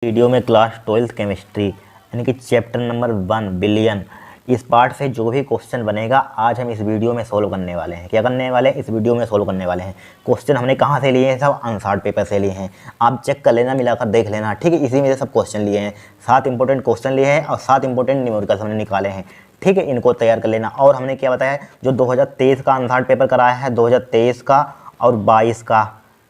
Video में class 12th chemistry यानी कि चैप्टर नंबर 1 बिलियन इस पार्ट से जो भी क्वेश्चन बनेगा आज हम इस वीडियो में सोल्व करने वाले हैं। क्या करने वाले हैं? इस वीडियो में सोल्व करने वाले हैं। क्वेश्चन हमने कहाँ से लिए हैं? सब अनसॉर्ट पेपर से लिए हैं। आप चेक कर लेना, मिलाकर देख लेना, ठीक है। इसी में से सब क्वेश्चन लिए हैं। 7 इंपॉर्टेंट क्वेश्चन लिए हैं और 7 इंपॉर्टेंट न्यूमेरिकल्स हमने निकाले हैं, ठीक है। इनको तैयार कर लेना। और हमने क्या बताया, जो 2023 का अनसॉर्ट पेपर कराया है, 2023 का और 22 का,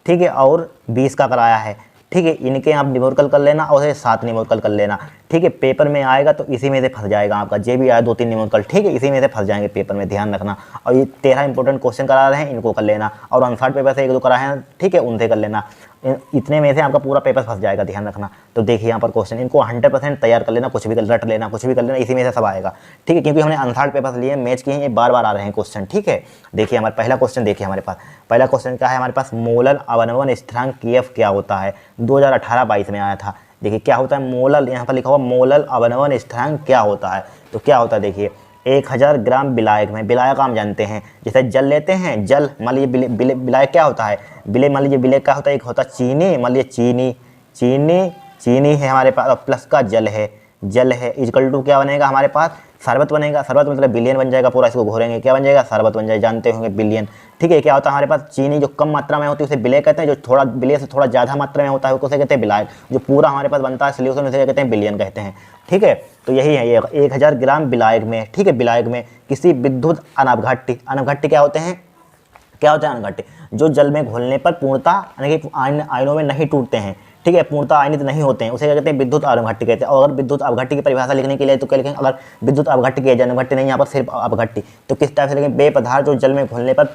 ठीक है, और 20 का कराया है, ठीक है। इनके आप न्यूमेरिकल कर लेना और ये 7 न्यूमेरिकल कर लेना, ठीक है। पेपर में आएगा तो इसी में से फंस जाएगा आपका, जे भी आया 2-3 न्यूमेरिकल, ठीक है, इसी में से फंस जाएंगे पेपर में, ध्यान रखना। और ये 13 इंपॉर्टेंट क्वेश्चन करा रहे हैं, इनको कर लेना। और अनसॉर्ट पेपर से 1-2 कराए हैं, ठीक है, उनसे कर लेना। इतने में से आपका पूरा पेपर फंस जाएगा, ध्यान रखना। तो देखिए यहाँ पर क्वेश्चन, इनको 100% तैयार कर लेना, कुछ भी रट लेना, कुछ भी कर लेना, इसी में से सब आएगा, ठीक है। क्योंकि हमने अनसॉर्ट पेपर से लिए, मैच किए हैं, ये बार बार आ रहे हैं क्वेश्चन, ठीक है। देखिए हमारा पहला क्वेश्चन, देखिए हमारे पास पहला क्वेश्चन क्या है हमारे पास, मोलर अवनमन स्थिरांक Kf क्या होता है? 2018-22 में आया था। देखिए क्या होता है मोलर, यहाँ पर लिखा हुआ मोलर अवनमन स्थिरांक क्या होता है। तो क्या होता है देखिए, 1000 ग्राम विलायक में, विलायक हम जानते हैं, जैसे जल लेते हैं, जल मान लीजिए विलायक क्या होता है, विलय मान लीजिए विलय क्या होता है, एक होता है चीनी, मान लीजिए चीनी है हमारे पास, प्लस का जल है इक्वल टू क्या बनेगा हमारे पास, शरबत बनेगा। शरबत मतलब बिलियन बन जाएगा, पूरा इसको घोरेंगे, क्या बन जाएगा, शरबत बन जाएगा, जानते होंगे बिलियन, ठीक है। क्या होता है हमारे पास, चीनी जो कम मात्रा में होती है उसे विलय कहते हैं, जो थोड़ा विलय से थोड़ा ज़्यादा मात्रा में होता है उसे कहते हैं विलायक, जो पूरा हमारे पास बनता है सॉल्यूशन उसे कहते हैं बिलियन कहते हैं, ठीक है। तो यही है ये 1000 ग्राम विलायक में, ठीक है, विलायक में किसी विद्युत अनवघट्य क्या होते हैं, क्या होता है अनघट्य, जो जल में घुलने पर पूर्णतः यानी कि आयनों में नहीं टूटते हैं, ठीक है, पूर्णतः आयनित नहीं होते हैं, उसे क्या कहते हैं, विद्युत अवघट्य कहते हैं। और अगर विद्युत अवघट्य की परिभाषा लिखने के लिए तो क्या लिखेंगे, अगर विद्युत अवघट्य की अनवघट्य नहीं, यहाँ पर सिर्फ अवघट्य, तो किस टाइप से लिखेंगे, वे पदार्थ जो जल में घुलने पर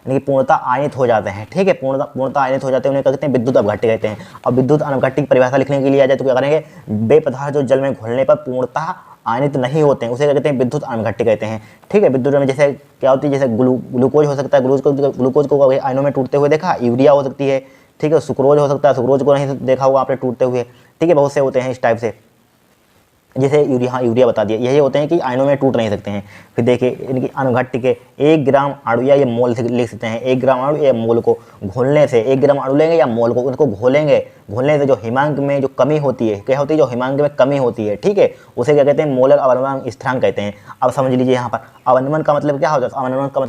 यानी कि पूर्णतः आयनित हो जाते हैं, ठीक है, पूर्णतः आयनित हो जाते हैं, उन्हें कहते हैं विद्युत अवघट्य कहते हैं। और विद्युत अनवघट्य की परिभाषा लिखने के लिए आ जाए तो क्या करेंगे, वे पदार्थ जो जल में घुलने पर पूर्णतः आयनित नहीं होते हैं, उसे कहते हैं विद्युत अनवघट्य कहते हैं, ठीक है। विद्युत में जैसे क्या होती है, जैसे ग्लूकोज हो सकता है, ग्लूकोज को आयनों में टूटते हुए देखा, यूरिया हो सकती है, ठीक है, सुक्रोज हो सकता है, सुक्रोज को नहीं देखा होगा आपने टूटते हुए, ठीक है, बहुत से होते हैं इस टाइप से, जैसे यूरिया बता दिया, यही होते हैं कि आयनों में टूट नहीं सकते हैं। फिर देखिए इनकी अणुघट्ट के 1 ग्राम अणु या ये मोल लिख सकते हैं, 1 ग्राम अणु या मोल को घोलने से, 1 ग्राम अणु लेंगे या मोल को, उनको घोलने से जो हिमांक में जो कमी होती है, क्या होती है, जो हिमांक में कमी होती है, ठीक है, उसे क्या कहते हैं, मोलर अवनमन स्थिरांक कहते हैं। अब समझ लीजिए यहाँ पर अवनमन का मतलब क्या होता है, अवनमन का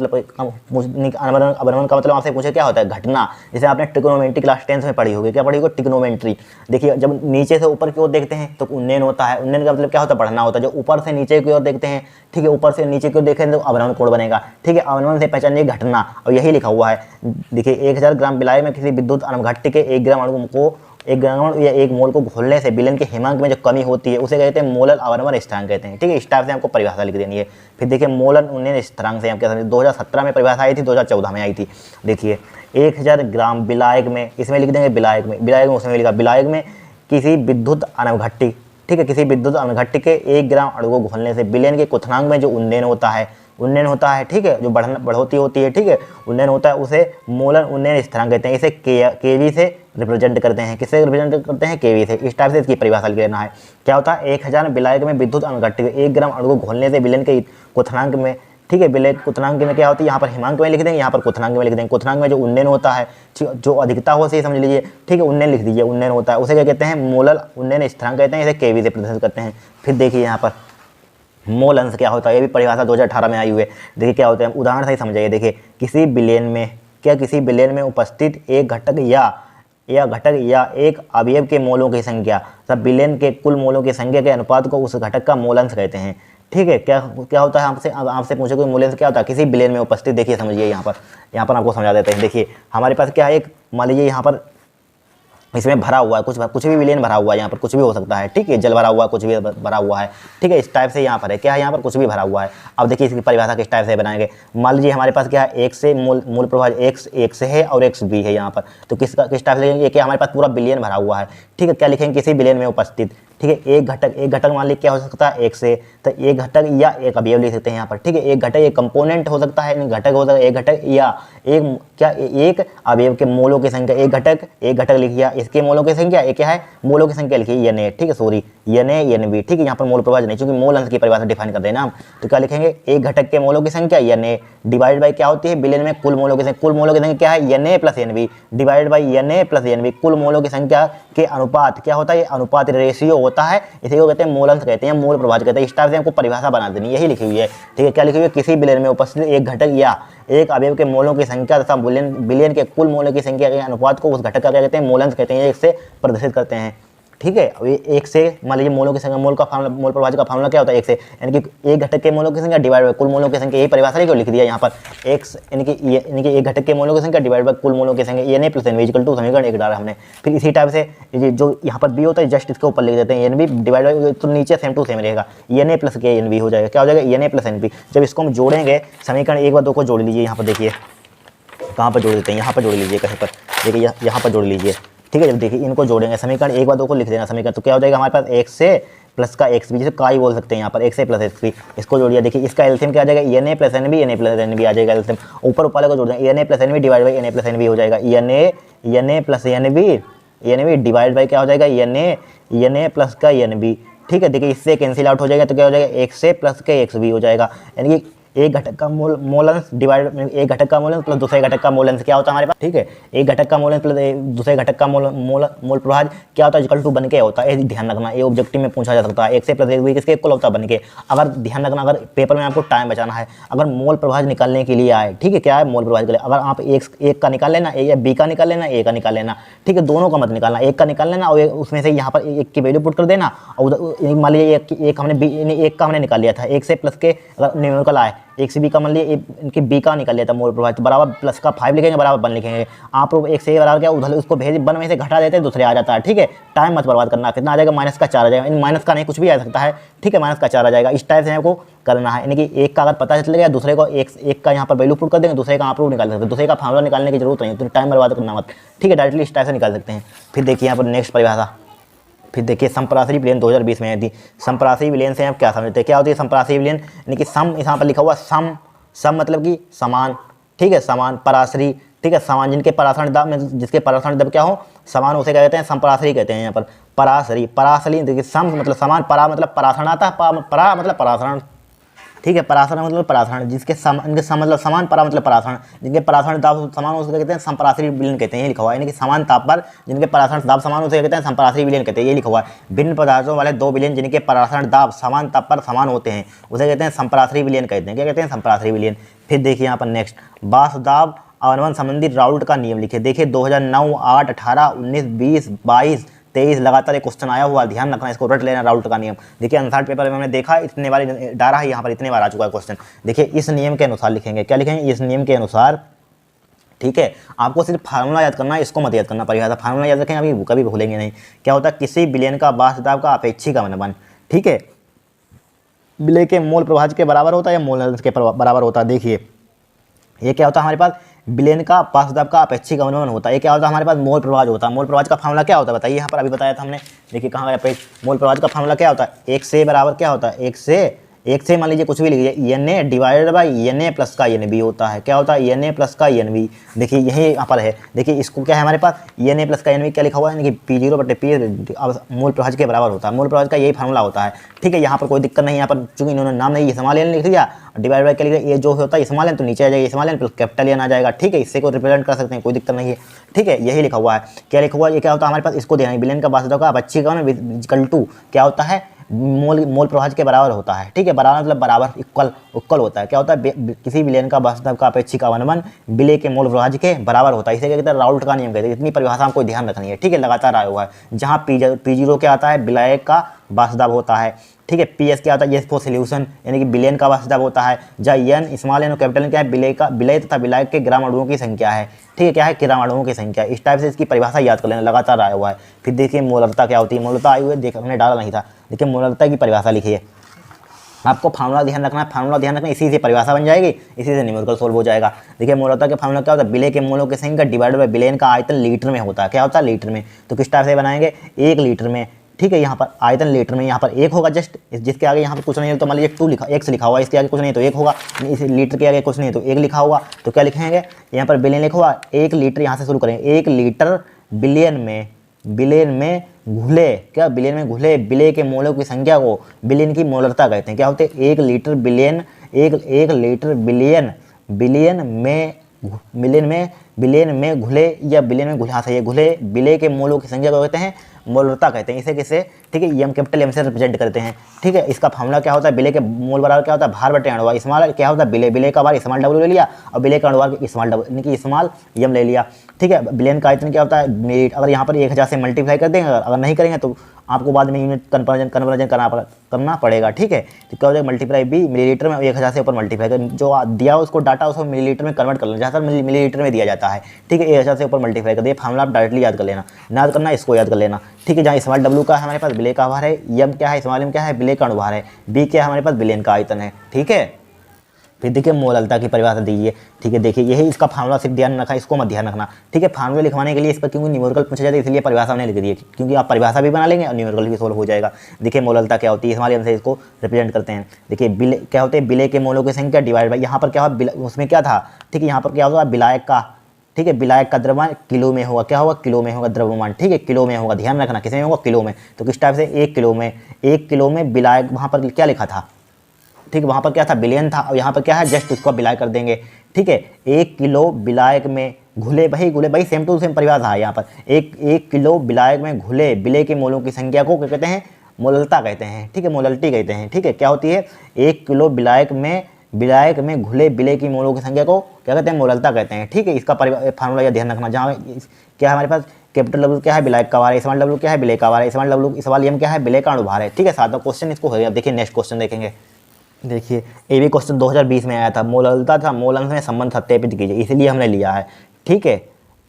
मतलब आपसे पूछे क्या होता है, घटना। जैसे आपने ट्रिग्नोमेट्री क्लास 10th में पढ़ी होगी, क्या पढ़ी होगी, ट्रिग्नोमेट्री। देखिए जब नीचे से ऊपर की ओर देखते हैं तो उन्नयन होता है, उन्नयन का मतलब क्या होता है, बढ़ना होता है। जो ऊपर से नीचे की ओर देखते हैं, ठीक है, ऊपर से नीचे की ओर देखें तो अवनमन कोण बनेगा, ठीक है, अवनमन से पहचानिए घटना, और यही लिखा हुआ है। देखिए 1000 ग्राम विलायक में किसी विद्युत अनवघट्य के 1 ग्राम अणु को, 1 ग्राम या 1 मोल को घोलने से विलयन के हिमांक में जो कमी होती है उसे कहते हैं मोलर अवनमन स्थिरांक कहते हैं, ठीक है। इस टाइप से आपको परिभाषा लिख देनी है। फिर देखिए मोलर उन्नयन स्थिरांक से हम क्या समझे, 2017 में परिभाषा आई थी, 2014 में आई थी। देखिए 1000 ग्राम विलायक में, इसमें लिख देंगे विलायक में उसमें लिखा विलायक में किसी विद्युत अनवघट्य, ठीक है, किसी विद्युत अनवघट्य के 1 ग्राम अणु को घोलने से विलयन के क्वथनांक में जो उन्नयन होता है, ठीक है, जो बढ़ोतरी होती है, ठीक है, उन्नयन होता है, उसे मोलर उन्नयन स्थिरांक कहते हैं। इसे केवी से रिप्रेजेंट करते हैं, किससे रिप्रेजेंट करते हैं, केवी से। इस टाइप से इसकी परिभाषा लिख लेना है। क्या होता है, 1000 विलायक में विद्युत अनवघट्य 1 ग्राम अणु को घोलने से विलयन के क्वथनांक में, ठीक है, विलय क्वथनांक में क्या होती है, यहाँ पर हिमांक में लिख देंगे, यहाँ पर क्वथनांक में लिख देंगे। क्वथनांक में जो उन्नयन होता है, जो अधिकता हो से समझ लीजिए, ठीक है, उन्नयन लिख दीजिए, उन्नयन होता है, उसे क्या कहते हैं, मोलर उन्नयन स्थिरांक कहते हैं, इसे केवी से प्रदर्शित करते हैं। फिर देखिए यहाँ पर मोल अंश क्या होता है, ये भी परिभाषा 2018 में आई हुई है। देखिए क्या होता है, उदाहरण से समझाइए। देखिए किसी विलयन में उपस्थित एक घटक या एक अवयव के मोलों की संख्या तथा विलयन के कुल मोलों की संख्या के अनुपात को उस घटक का मोल अंश कहते हैं, ठीक है। क्या होता है, आपसे पूछे कोई मोल अंश क्या होता है, किसी विलयन में उपस्थित, देखिए समझिए यहाँ पर आपको समझा देते हैं। देखिए हमारे पास क्या है, एक मान लीजिए यहाँ पर इसमें भरा हुआ है, कुछ भी विलयन भरा हुआ है, यहाँ पर कुछ भी हो सकता है, ठीक है, जल भरा हुआ है, कुछ भी भरा हुआ है, ठीक है, इस टाइप से यहाँ पर है, क्या है, यहाँ पर कुछ भी भरा हुआ है। अब देखिए इसकी परिभाषा किस टाइप से बनाएंगे। मान लीजिए हमारे पास क्या है, एक से मूल प्रवाह एक से है और एक से भी है यहाँ पर, तो किस टाइप से लिखेंगे, क्या हमारे पास पूरा विलयन भरा हुआ है, ठीक है, क्या लिखेंगे, किसी विलयन में उपस्थित, ठीक है। एक घटक मान लीजिए क्या हो सकता है, एक से, तो एक घटक या एक अवयव लिख सकते हैं यहाँ पर, ठीक है। एक घटक एक कंपोनेंट हो सकता है, घटक हो सकता है एक घटक या एक अवयव के मोलों की संख्या। एक घटक लिख लिया, इसके मोलों की संख्या एक क्या है, मोलों की संख्या लिखिए एन ए, ठीक है, sorry N A N B, ठीक है। यहाँ पर मोल प्रभाज नहीं, क्योंकि मोल अंश की परिभाषा डिफाइन कर देना हम, तो क्या लिखेंगे, एक घटक के मोलों की संख्या एन ए डिवाइड बाई क्या होती है, बिलियन में कुल मोलों की संख्या। कुल मोलों की संख्या क्या है, N A plus N B divide by N A plus N B. कुल मोलों की संख्या के अनुपात क्या होता है, ये अनुपात रेशियो होता है, इसी को कहते हैं मोल अंश कहते हैं, मोल प्रभाज कहते हैं। इस टाइप से हमको परिभाषा बना देनी, यही लिखी हुई है, ठीक है। क्या लिखी हुई है, किसी बिलियन में उपस्थित एक घटक या एक अवयव के मोलों की संख्या तथा बिलियन के कुल मोलों की संख्या के अनुपात को उस घटक का क्या कहते हैं, मोल अंश कहते हैं, एक से प्रदर्शित करते हैं, ठीक है। अब एक से मान लीजिए मोलों की संख्या, मोल प्रभाज का फार्मूला क्या होता है, एक से, यानी कि एक घटक के मोलों की संख्या डिवाइड बाय कुल मोलों की संख्या, यही परिभाषा है, क्यों लिख दिया यहाँ पर एक्स, यानी कि एक घटक के मोलों की संख्या डिवाइड बाय कुल मोलों की संख्या, N A plus N B equal to समीकरण एक डाला हमने। फिर इसी टाइप से जो यहाँ पर बी होता है जस्ट इसके ऊपर लिख देते हैं एन बी डिवाइड बाय, तो नीचे सेम टू सेम रहेगा, एन ए प्लस के एन बी हो जाएगा, क्या हो जाएगा, N A plus N B. जब इसको हम जोड़ेंगे समीकरण एक व दो को जोड़ लीजिए, यहाँ पर देखिए कहाँ पर जोड़ देते हैं, यहाँ पर जोड़ लीजिए, कहीं पर देखिए यहाँ पर जोड़ लीजिए, ठीक है। जब देखिए इनको जोड़ेंगे समीकरण एक व दो को लिख देना समीकरण, तो क्या हो जाएगा हमारे पास एक से प्लस का एक्स बी, जिसे का ही बोल सकते हैं यहाँ पर, एक से प्लस एक्स बी, इसको जोड़िए। देखिए इसका एलसीएम क्या आ जाएगा, N A plus N B, N A plus N b आ जाएगा एलसीएम, ऊपर वाले को जोड़ देंगे, n A plus N B divide by N A plus N B हो जाएगा, N A plus N B divide by क्या हो जाएगा, एन ए प्लस का एन बी, ठीक है। देखिए इससे कैंसिल आउट हो जाएगा, तो क्या हो जाएगा, एक से प्लस के एक्स बी हो जाएगा, यानी कि एक घटक का मोल अंश डिवाइड, एक घटक का मोल अंश प्लस दूसरे घटक का मोल अंश क्या होता है हमारे पास, ठीक है। एक घटक का मोल अंश प्लस दूसरे घटक का मोल प्रभाज क्या होता है, इक्वल टू बन के होता है, ध्यान रखना, ये ऑब्जेक्टिव में पूछा जा सकता है, एक से प्लस एक भी किसके इक्वल होता है, बन के। अगर ध्यान रखना, अगर पेपर में आपको टाइम बचाना है, अगर मोल प्रभाज निकालने के लिए आए, ठीक है, क्या है मोल प्रभाज के लिए, अगर आप एक का निकाल लेना, या बी का निकाल लेना, ए का निकाल लेना, ठीक है, दोनों का मत निकालना, एक का निकाल लेना और उसमें से यहाँ पर एक की वैल्यू पुट कर देना, और मान लीजिए एक हमने एक का हमने निकाल लिया था, एक से प्लस के अगर न्यूमेरिकल आए, एक से बी का मान लिए इनकी बी का निकल लिया था मोल प्रभाज, तो बराबर प्लस का 5 लिखेंगे, बराबर 1 लिखेंगे। आप लोग एक से बराबर क्या उधर उसको भेज 1 में से घटा देते हैं, दूसरे आ जाता है, ठीक है। टाइम मत बर्बाद करना, कितना आ जाएगा, माइनस का 4 आ जाएगा, इन माइनस का नहीं कुछ भी आ सकता है, ठीक है, माइनस का 4 आ जाएगा। इस टाइप से आपको करना है, यानी कि एक का अगर पता चल गया, दूसरे को एक का यहाँ पर वैल्यू पुट कर देंगे, दूसरे का आप लोग निकाल सकते हैं, दूसरे का फार्मूला निकालने की जरूरत नहीं है, तो टाइम बर्बाद करना मत, ठीक है, डायरेक्टली इस टाइप से निकाल सकते हैं। फिर देखिए यहाँ पर नेक्स्ट परिभाषा, फिर देखिए समप्रासरी विलयन 2020 में आई थी। समप्रासरी विलयन से आप क्या समझते हैं, क्या होती है समप्रासरी विलयन, यानी कि सम यहाँ पर लिखा हुआ सम मतलब कि समान, ठीक है, समान, परासरी, ठीक है, समान, जिनके परासरण दाब में जिसके परासरण दाब क्या हो समान, उसे क्या कहते हैं, समपरासरी कहते हैं यहाँ पर। परासरी देखिए, सम मतलब समान, परा मतलब परासरण आता है, परा मतलब परासरण, ठीक है, परासरण मतलब परासरण, जिसके मतलब समान, परा मतलब परासरण, जिनके परासरण दाब समान उसे कहते हैं समपरासरी विलयन कहते हैं, ये लिखा हुआ है, यानी कि समान ताप पर जिनके परासरण दाब समान उसे कहते हैं समपरासरी विलयन कहते हैं, ये लिखा हुआ है। भिन्न पदार्थों वाले दो विलयन जिनके परासरण दाब समान ताप पर समान होते हैं उसे कहते हैं समपरासरी विलयन कहते हैं, क्या कहते हैं, समपरासरी विलयन। फिर देखिए यहाँ पर नेक्स्ट, बासदाब अवनमन संबंधी राउल्ट का नियम लिखे। देखिए 2009, 8, 18, 19, 20, 22, 23 लगातार एक क्वेश्चन आया हुआ, ध्यान रखना, इसको रट लेना, राउल्ट का नियम। देखिए अनसार्ट पेपर में हमने देखा, इतने बार डाला है, यहाँ पर इतने बार आ चुका है क्वेश्चन। देखिए इस नियम के अनुसार लिखेंगे, क्या लिखेंगे, इस नियम के अनुसार, ठीक है। आपको सिर्फ फार्मूला याद करना है, इसको मत याद करना, परिभाषा फार्मूला याद रखें, अभी कभी भूलेंगे नहीं। क्या होता है, किसी विलयन का बासदाब का अपेक्षिक अवनमन, ठीक है, विलय के मोल प्रभाज के बराबर होता है या मोल अंश के बराबर होता है। देखिए ये क्या होता है हमारे पास, विलयन का बासदाब का अपेक्षिक अवनमन होता है। ये क्या होता है हमारे पास, मोल प्रभाज होता है। मोल प्रभाज का फार्मूला क्या होता है बताइए, यहाँ पर अभी बताया था हमने, देखिए कहाँ गया पेज। मोल प्रभाज का फार्मूला क्या होता है, एक से बराबर क्या होता है, एक से मान लीजिए कुछ भी लीजिए, N A divided by N A plus का एन बी होता है। क्या होता है, एन ए प्लस का एन बी। देखिए यही यहाँ पर है, देखिए इसको क्या है हमारे पास, एन ए प्लस का एन बी क्या लिखा हुआ है, यानी कि पी जीरो बटे पी मोल प्रभाज के बराबर होता है। मोल प्रभाज का यही फार्मूला होता है, ठीक है। यहाँ पर कोई दिक्कत नहीं, यहाँ पर चूंकि इन्होंने नाम नहीं स्मॉल एन लिख दिया, डिवाइड बाई क्या लिख दिया, ये जो होता है स्मॉल एन तो नीचे आ जाएगा small N plus capital N आ जाएगा, ठीक है। इससे को रिप्रेजेंट कर सकते हैं, कोई दिक्कत नहीं है, ठीक है। यही लिखा हुआ है, क्या लिखा हुआ है, ये क्या होता है हमारे पास, इसको देना है, विलयन का बासदाब का अपेक्षिक अवनमन इक्वल टू क्या होता है, मोल प्रभाज के बराबर होता है, ठीक है। बराबर मतलब बराबर, इक्वल होता है। क्या होता है, किसी विलयन का बासदाब का अपेक्षिक अवनमन विलय के मोल प्रभाज के बराबर होता है। इसे क्या कहते हैं, राउल्ट का नियम कहते हैं। इतनी परिभाषा हमको ध्यान रखनी है, ठीक है, लगातार आया हुआ है। जहाँ पी जीरो क्या आता है, विलय का बासदाब होता है, ठीक है। पी एस क्या होता है, एस फॉर सोल्यूशन, यानी कि विलयन का बासदाब होता है। जहाँ एन स्मॉल एन और कैपिटल एन क्या है, विलय तथा विलायक के ग्राम अणुओं की संख्या है, ठीक है। क्या है, ग्राम अणुओं की संख्या। इस टाइप से इसकी परिभाषा याद कर लेना, लगातार आया हुआ है। फिर देखिए मोलरता क्या होती है, मोलरता आई हुई है, देख हमने डाला नहीं था। देखिए मोलरता की परिभाषा लिखिए, आपको फार्मूला ध्यान रखना है, फार्मूला ध्यान रखना, इसी से परिभाषा बन जाएगी, इसी से न्यूमेरिकल सोल्व हो जाएगा। देखिए मोलरता के फार्मूला क्या होता है, विलय के मोलों की संख्या डिवाइडेड बाय विलयन का आयतन लीटर में होता है। क्या होता है, लीटर में। तो किस टाइप से बनाएंगे, 1 लीटर में ठीक है। यहाँ पर आयतन लीटर में यहाँ पर 1 होगा जस्ट, जिसके आगे यहाँ पर कुछ नहीं है तो मान लीजिए 2 लिखा, 1 से लिखा हुआ, इसके आगे कुछ नहीं तो 1 होगा, इस लीटर के आगे कुछ नहीं तो 1 लिखा हुआ, तो क्या लिखेंगे यहाँ पर बिलियन लिखा हुआ, 1 लीटर यहाँ से शुरू करेंगे, 1 लीटर बिलियन में घुले, क्या बिलियन में घुले विलेय के मोलों की संख्या को बिलियन की मोलरता कहते हैं। क्या होते हैं 1 लीटर बिलियन, 1 लीटर बिलियन में घुले या बिलियन में घुले, हाँ सही है, घुले विलेय के मोलों की संख्या को कहते हैं मोलरता कहते हैं। इसे किसे, ठीक है, एम कैपिटल एम से रिप्रेजेंट करते हैं। ठीक है, इसका फार्मूला क्या होता है, विलेय के मोल बराबर क्या होता है, भार बटे अणुभार। स्मॉल क्या होता है, विलेय का भार स्मॉल डब्ल्यू ले लिया और विलेय का अणुभार स्मॉल डब्ल्यू यानी कि स्मॉल एम ले लिया। ठीक है, बिलियन का आयतन क्या होता है मिलीलीटर। अगर यहाँ पर 1000 से मल्टीप्लाई कर देंगे, अगर नहीं करेंगे तो आपको बाद में यूनिट कन्वर्जन करना पड़ेगा। ठीक है, तो क्या हो जाएगा मल्टीप्लाई भी मिलीलीटर में 1000 से ऊपर मल्टीप्लाई कर, जो दिया उसको डाटा उसको मिलीलीटर में कन्वर्ट कर लेना, जहाँ तक मिलीलीटर में दिया जाता है। ठीक है, 1000 से ऊपर मल्टीप्लाई कर दिए, फार्मूला आप डायरेक्टली याद कर लेना, याद करना इसको याद कर लेना। ठीक है, जहाँ स्मॉल डब्ल्यू का है हमारे पास विलेय का भार है, एम क्या है स्मॉल एम क्या है विलेय का अणुभार है, बी क्या है हमारे पास बिलियन का आयतन है। ठीक है, फिर देखिए मोललता की परिभाषा दीजिए। ठीक है, देखिए यही इसका फार्मूला सिर्फ ध्यान रखा, इसको मत ध्यान रखना। ठीक है, फार्मूला लिखवाने के लिए इस पर क्योंकि न्यूमेरिकल पूछा जाता है इसलिए परिभाषा हमने लिख दी है, क्योंकि आप परिभाषा भी बना लेंगे और न्यूमेरिकल भी सोल्व हो जाएगा। देखिए मोललता क्या होती है, हमारे हमसे इसको रिप्रेजेंट करते हैं। देखिए क्या होते हैं विलेय के मोलों की संख्या डिवाइड बाई, यहाँ पर क्या हुआ उसमें क्या था, ठीक है, यहाँ पर क्या होगा विलायक का, ठीक है, विलायक का द्रव्यमान किलो में होगा, क्या होगा किलो में होगा द्रव्यमान। ठीक है, किलो में होगा, ध्यान रखना किस में होगा किलो में। तो किस टाइप से 1 किलो में विलायक, वहाँ पर क्या लिखा था, ठीक है, वहाँ पर क्या था बिलियन था, और यहाँ पर क्या है जस्ट उसको विलायक कर देंगे। ठीक है, 1 किलो विलायक में घुले भाई सेम टू सेम परिभाषा है यहाँ पर, 1 किलो विलायक में घुले विलेय के मोलों की संख्या को क्या कहते हैं मोललता कहते हैं। ठीक है, मोलल्टी कहते हैं। ठीक है, क्या होती है 1 किलो विलायक में घुले विलेय की मोलों की संख्या को क्या कहते हैं मोललता कहते हैं। ठीक है, इसका फार्मूला या ध्यान रखना, जहाँ क्या है हमारे पास कैपिटल डब्ल्यू क्या है विलायक का भार है, स्मॉल डब्ल्यू क्या है विलेय का भार है, स्मॉल डब्ल्यू स्मॉल एम क्या है विलेय का अणुभार है। ठीक है, सातवां क्वेश्चन इसको हो गया। देखिए नेक्स्ट क्वेश्चन देखेंगे। देखिए ये भी क्वेश्चन 2020 में आया था, मोललता था मोल अंश में संबंध सत्यापित कीजिए, इसलिए हमने लिया है। ठीक है,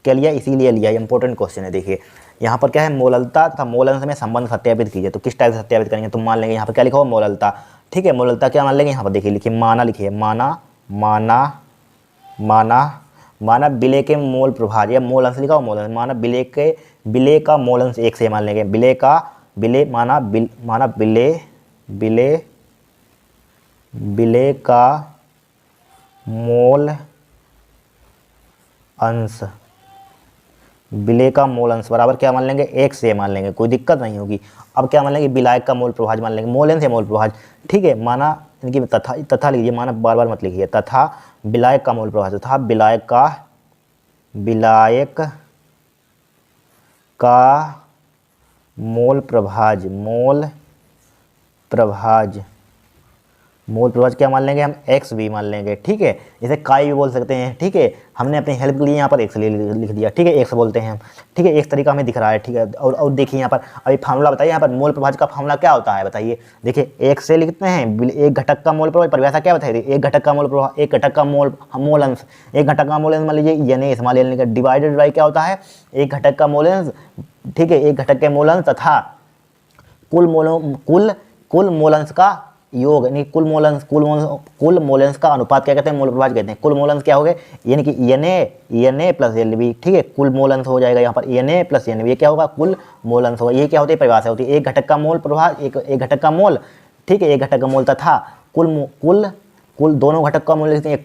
क्या लिया, इसीलिए लिया, इंपॉर्टेंट क्वेश्चन है। देखिए यहाँ पर क्या है मोललता तथा मोल अंश में संबंध सत्यापित कीजिए, तो किस टाइप से सत्यापित करेंगे, तो मान लेंगे यहाँ पर क्या लिखा हो मोललता। ठीक है, मोललता क्या मान लेंगे, यहाँ पर देखिए लिखिए माना, लिखिए माना विलेय के मोल प्रभाज या मोल अंश लिखा हो मोल अंश, माना विलेय का मोल अंश 1 से मान लेंगे, माना विलेय का मोल अंश, विलेय का मोल अंश बराबर क्या मान लेंगे 1 से मान लेंगे, कोई दिक्कत नहीं होगी। अब क्या मान लेंगे विलायक का मोल प्रभाज मान लेंगे, मोल अंश से मोल प्रभाज। ठीक है, माना इनकी तथा लीजिए, माना बार बार मत लिखिए, तथा विलायक का मोल प्रभाज, तथा विलायक का मोल प्रभाज क्या मान लेंगे हम एक्स भी मान लेंगे। ठीक है, इसे काई भी बोल सकते हैं। ठीक है, हमने अपनी हेल्प के लिए यहाँ पर एक्स लिख दिया। ठीक है, एक्स बोलते हैं हम। ठीक है, एक तरीका हमें दिख रहा है। ठीक है, और देखिए यहाँ पर अभी फार्मूला बताइए, यहाँ पर मोल प्रभाज का फार्मूला क्या होता है बताइए। देखिए एक से लिखते हैं, एक घटक का मोल प्रभाज परिभाषा क्या बताइए, एक घटक का मोल प्रभाज, एक घटक का मोल अंश, एक घटक का मोल अंश मान लीजिए यानी स्मॉल एन डिवाइडेड बाई क्या होता है एक घटक का मोल अंश। ठीक है, एक घटक के मोल अंश तथा कुल मोल अंश का योग, यानी कुल मोल अंश का अनुपात क्या कहते हैं मोल प्रभाज कहते हैं। कुल मोल अंश क्या हो गए यानी कि एन प्लस एल बी। ठीक है, कुल मोल अंश हो जाएगा यहाँ पर एन प्लस एन बी, ये क्या होगा कुल मोल अंश होगा। ये क्या होती है परिभाषा होती है, एक घटक का मोल प्रभाज, एक घटक का मोल। ठीक है, एक घटक का मोल तथा कुल दोनों घटक का मोल लिखते हैं,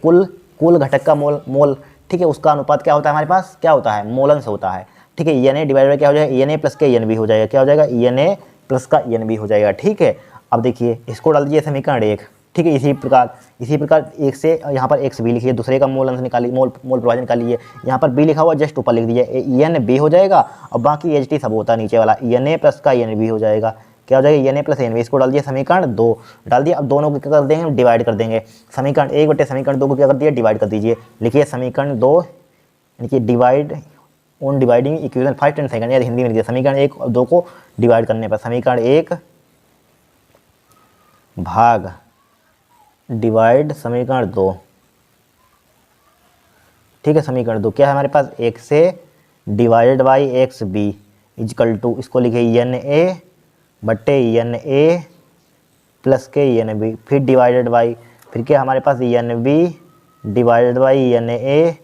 कुल घटक का मोल। ठीक है, उसका अनुपात क्या होता है हमारे पास क्या होता है मोल अंश होता है। ठीक है, एन ए डिवाइड बाई क्या हो जाएगा एन ए प्लस के एन बी हो जाएगा, क्या हो जाएगा एन ए प्लस का एन बी हो जाएगा। ठीक है, अब देखिए इसको डाल दीजिए समीकरण 1। ठीक है, इसी प्रकार एक से यहाँ पर एक्स बी लिखिए, दूसरे का मोल अंश निकालिए, मोल प्रभाज निकालिए। यहाँ पर बी लिखा हुआ जस्ट ऊपर लिख दीजिए एन बी हो जाएगा, और बाकी एच टी सब होता है नीचे वाला, एन ए प्लस का एन बी हो जाएगा, क्या हो जाएगा N A plus N B. इसको डाल दिए समीकरण 2 डाल दिए। अब दोनों को क्या कर देंगे डिवाइड कर देंगे, समीकरण 1 बटे समीकरण 2 को क्या कर दिए डिवाइड कर दीजिए। लिखिए समीकरण 2 यानी कि divide on dividing equation first and second, या हिंदी में लिखिए समीकरण 1 और 2 को डिवाइड करने पर समीकरण 1 भाग डिवाइड समीकरण 2। ठीक है, समीकरण 2 क्या है हमारे पास 1 से divided by x b equal to, इसको लिखे एन ए बट्टे एन ए प्लस के एन बी, फिर डिवाइडेड बाई, फिर क्या हमारे पास n b divided by N A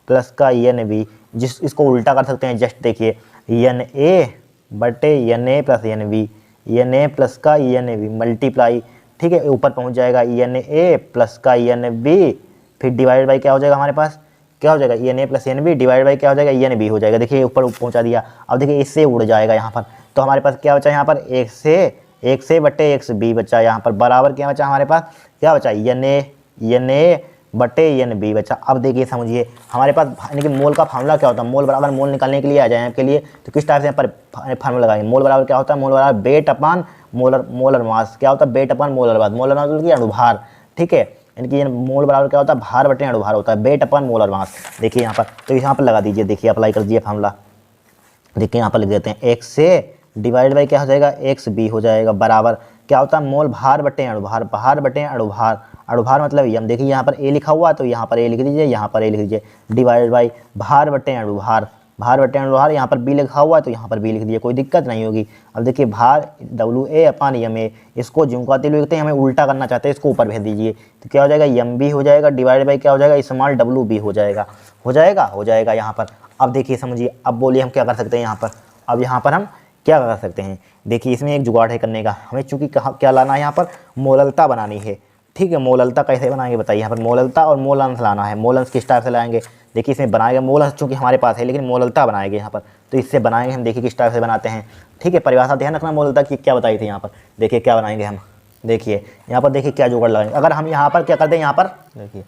plus का एन बी, इसको उल्टा कर सकते हैं। जस्ट देखिए एन ए बटे N A plus N B, N A plus का एन ए बी मल्टीप्लाई, ठीक है, ऊपर पहुंच जाएगा एन ए प्लस का एन बी, फिर डिवाइड बाई क्या हो जाएगा हमारे पास, क्या हो जाएगा N A plus N B divide by क्या हो जाएगा एन बी हो जाएगा। देखिए ऊपर पहुंचा दिया। अब देखिए इससे उड़ जाएगा यहाँ पर, तो हमारे पास क्या बचा यहाँ पर, एक से बटे एक्स बी बचा यहाँ पर, बराबर क्या बचा हमारे पास, क्या बचा एन ए बटे एन बी बचा। अब देखिए समझिए हमारे पास यानी कि मोल का फार्मूला क्या होता है, मोल बराबर मोल निकालने के लिए आ जाए आपके लिए, तो किस टाइप से यहाँ पर फार्मूला लगाएंगे। मोल बराबर क्या होता है, मोल बराबर वेट अपान मोलर मास, क्या होता है वेट अपान मोलर मास, मोलर मास की अणुभार, ठीक है, यानी कि मोल बराबर क्या होता है, भार बटे अणुभार होता है, वेट अपान मोलर मास। देखिए यहाँ पर, तो यहाँ पर लगा दीजिए, देखिए अप्लाई कर दीजिए फार्मूला। देखिए यहाँ पर लिख देते हैं, एक्स से डिवाइड बाई क्या हो जाएगा, एक्स बी हो जाएगा, बराबर क्या होता है मोल भार बटे अणुभार, भार बटे अणुभार, अणुभार मतलब यम। देखिए यहाँ पर ए लिखा हुआ तो यहाँ पर ए लिख दीजिए, यहाँ पर ए लिख दीजिए, डिवाइड बाई भार बटे अणुभार, भार बटे अणुभार, यहाँ पर बी लिखा हुआ तो यहाँ पर बी लिख दीजिए, कोई दिक्कत नहीं होगी। अब देखिए भार डब्ल्यू ए अपान यम ए, इसको झुमकाते हुए लिखते हैं, हमें उल्टा करना चाहते हैं, इसको ऊपर भेज दीजिए, तो क्या हो जाएगा यम बी हो जाएगा, डिवाइड बाई क्या हो जाएगा स्मॉल डब्ल्यू बी हो जाएगा, हो जाएगा यहाँ पर। अब देखिए समझिए, अब बोलिए हम क्या कर सकते हैं यहाँ पर, अब यहाँ पर हम क्या कर सकते हैं। देखिए इसमें एक जुगाड़ है करने का, हमें चूंकि क्या लाना है यहाँ पर, मोललता बनानी है, ठीक है। मोललता कैसे बनाएंगे बताइए, यहाँ पर मोललता और मोल अंश लाना है। मोल अंश किस टाइप से लाएंगे, देखिए इसमें बनाएंगे, मोल अंश चूंकि हमारे पास है लेकिन मोललता बनाएंगे यहाँ पर, तो इससे बनाएंगे हम, देखिए किस टाइप से बनाते हैं, ठीक है। परिभाषा ध्यान रखना मोललता की क्या बताई थी यहाँ पर, देखिए क्या बनाएंगे हम, देखिए यहाँ पर देखिए क्या जुगाड़ लगाएंगे। अगर हम यहाँ पर क्या करते हैं, यहाँ पर देखिए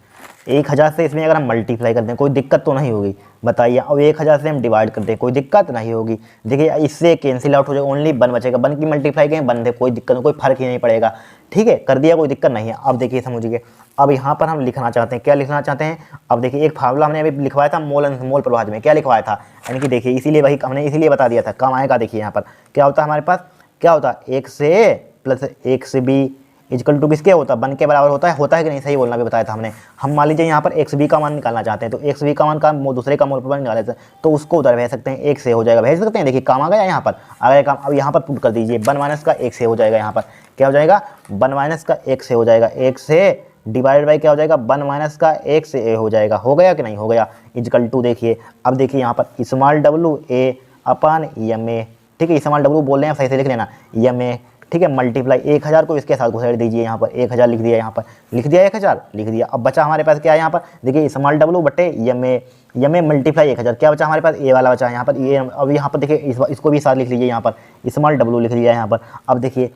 1000 से इसमें अगर हम मल्टीप्लाई करते हैं कोई दिक्कत तो नहीं होगी बताइए, और 1000 से हम डिवाइड करते हैं कोई दिक्कत नहीं होगी। देखिए इससे कैंसिल आउट हो जाएगा, ओनली 1 बचेगा, 1 की मल्टीप्लाई करें 1 है, कोई दिक्कत नहीं, कोई फर्क ही नहीं पड़ेगा, ठीक है, कर दिया कोई दिक्कत नहीं है। अब देखिए समझिए, अब यहाँ पर हम लिखना चाहते हैं, क्या लिखना चाहते हैं, अब देखिए एक फार्मूला हमने अभी लिखवाया था मोल प्रभाज में, क्या लिखवाया था, यानी कि देखिए इसीलिए वही हमने इसीलिए बता दिया था, काम आएगा। देखिए यहाँ पर क्या होता है हमारे पास, क्या होता है 1 से ए प्लस 1 से बी इजकल टू किसके होता है, 1 के बराबर होता है कि नहीं, सही बोलना भी बताया था हमने। हम मान लीजिए यहाँ पर एक्स बी का मान निकालना चाहते हैं, तो एक्स बी का मान का दूसरे का मोल प्रभाव निकाले थे, तो उसको उधर भेज सकते हैं, 1 से हो जाएगा, भेज सकते हैं। देखिए काम आ गया यहाँ पर, आ गया काम। अब यहाँ पर पुट कर दीजिए 1 माइनस का 1 से हो जाएगा, यहाँ पर क्या हो जाएगा 1 माइनस का 1 से हो जाएगा, 1 से डिवाइड बाई क्या हो जाएगा 1 माइनस का 1 से ए हो जाएगा, हो गया कि नहीं हो गया, इजकल टू देखिए। अब देखिए यहाँ पर small W A upon M A, ठीक है, स्मॉल डब्लू बोल रहे हैं, सही से लिख लेना एम ए, ठीक है, मल्टीप्लाई 1000 को इसके साथ घुसेड़ दीजिए, यहाँ पर 1000 लिख दिया, यहाँ पर लिख दिया 1000 लिख दिया। अब बचा हमारे पास क्या है यहाँ पर, देखिए स्मॉल डब्लू बटे एम ए मल्टीप्लाई 1000, क्या बचा हमारे पास ए वाला बचा यहाँ पर ये। अब यहाँ पर देखिए इसको भी साथ लिख लीजिए, यहाँ पर स्मॉल डब्लू लिख दिया यहाँ पर। अब देखिए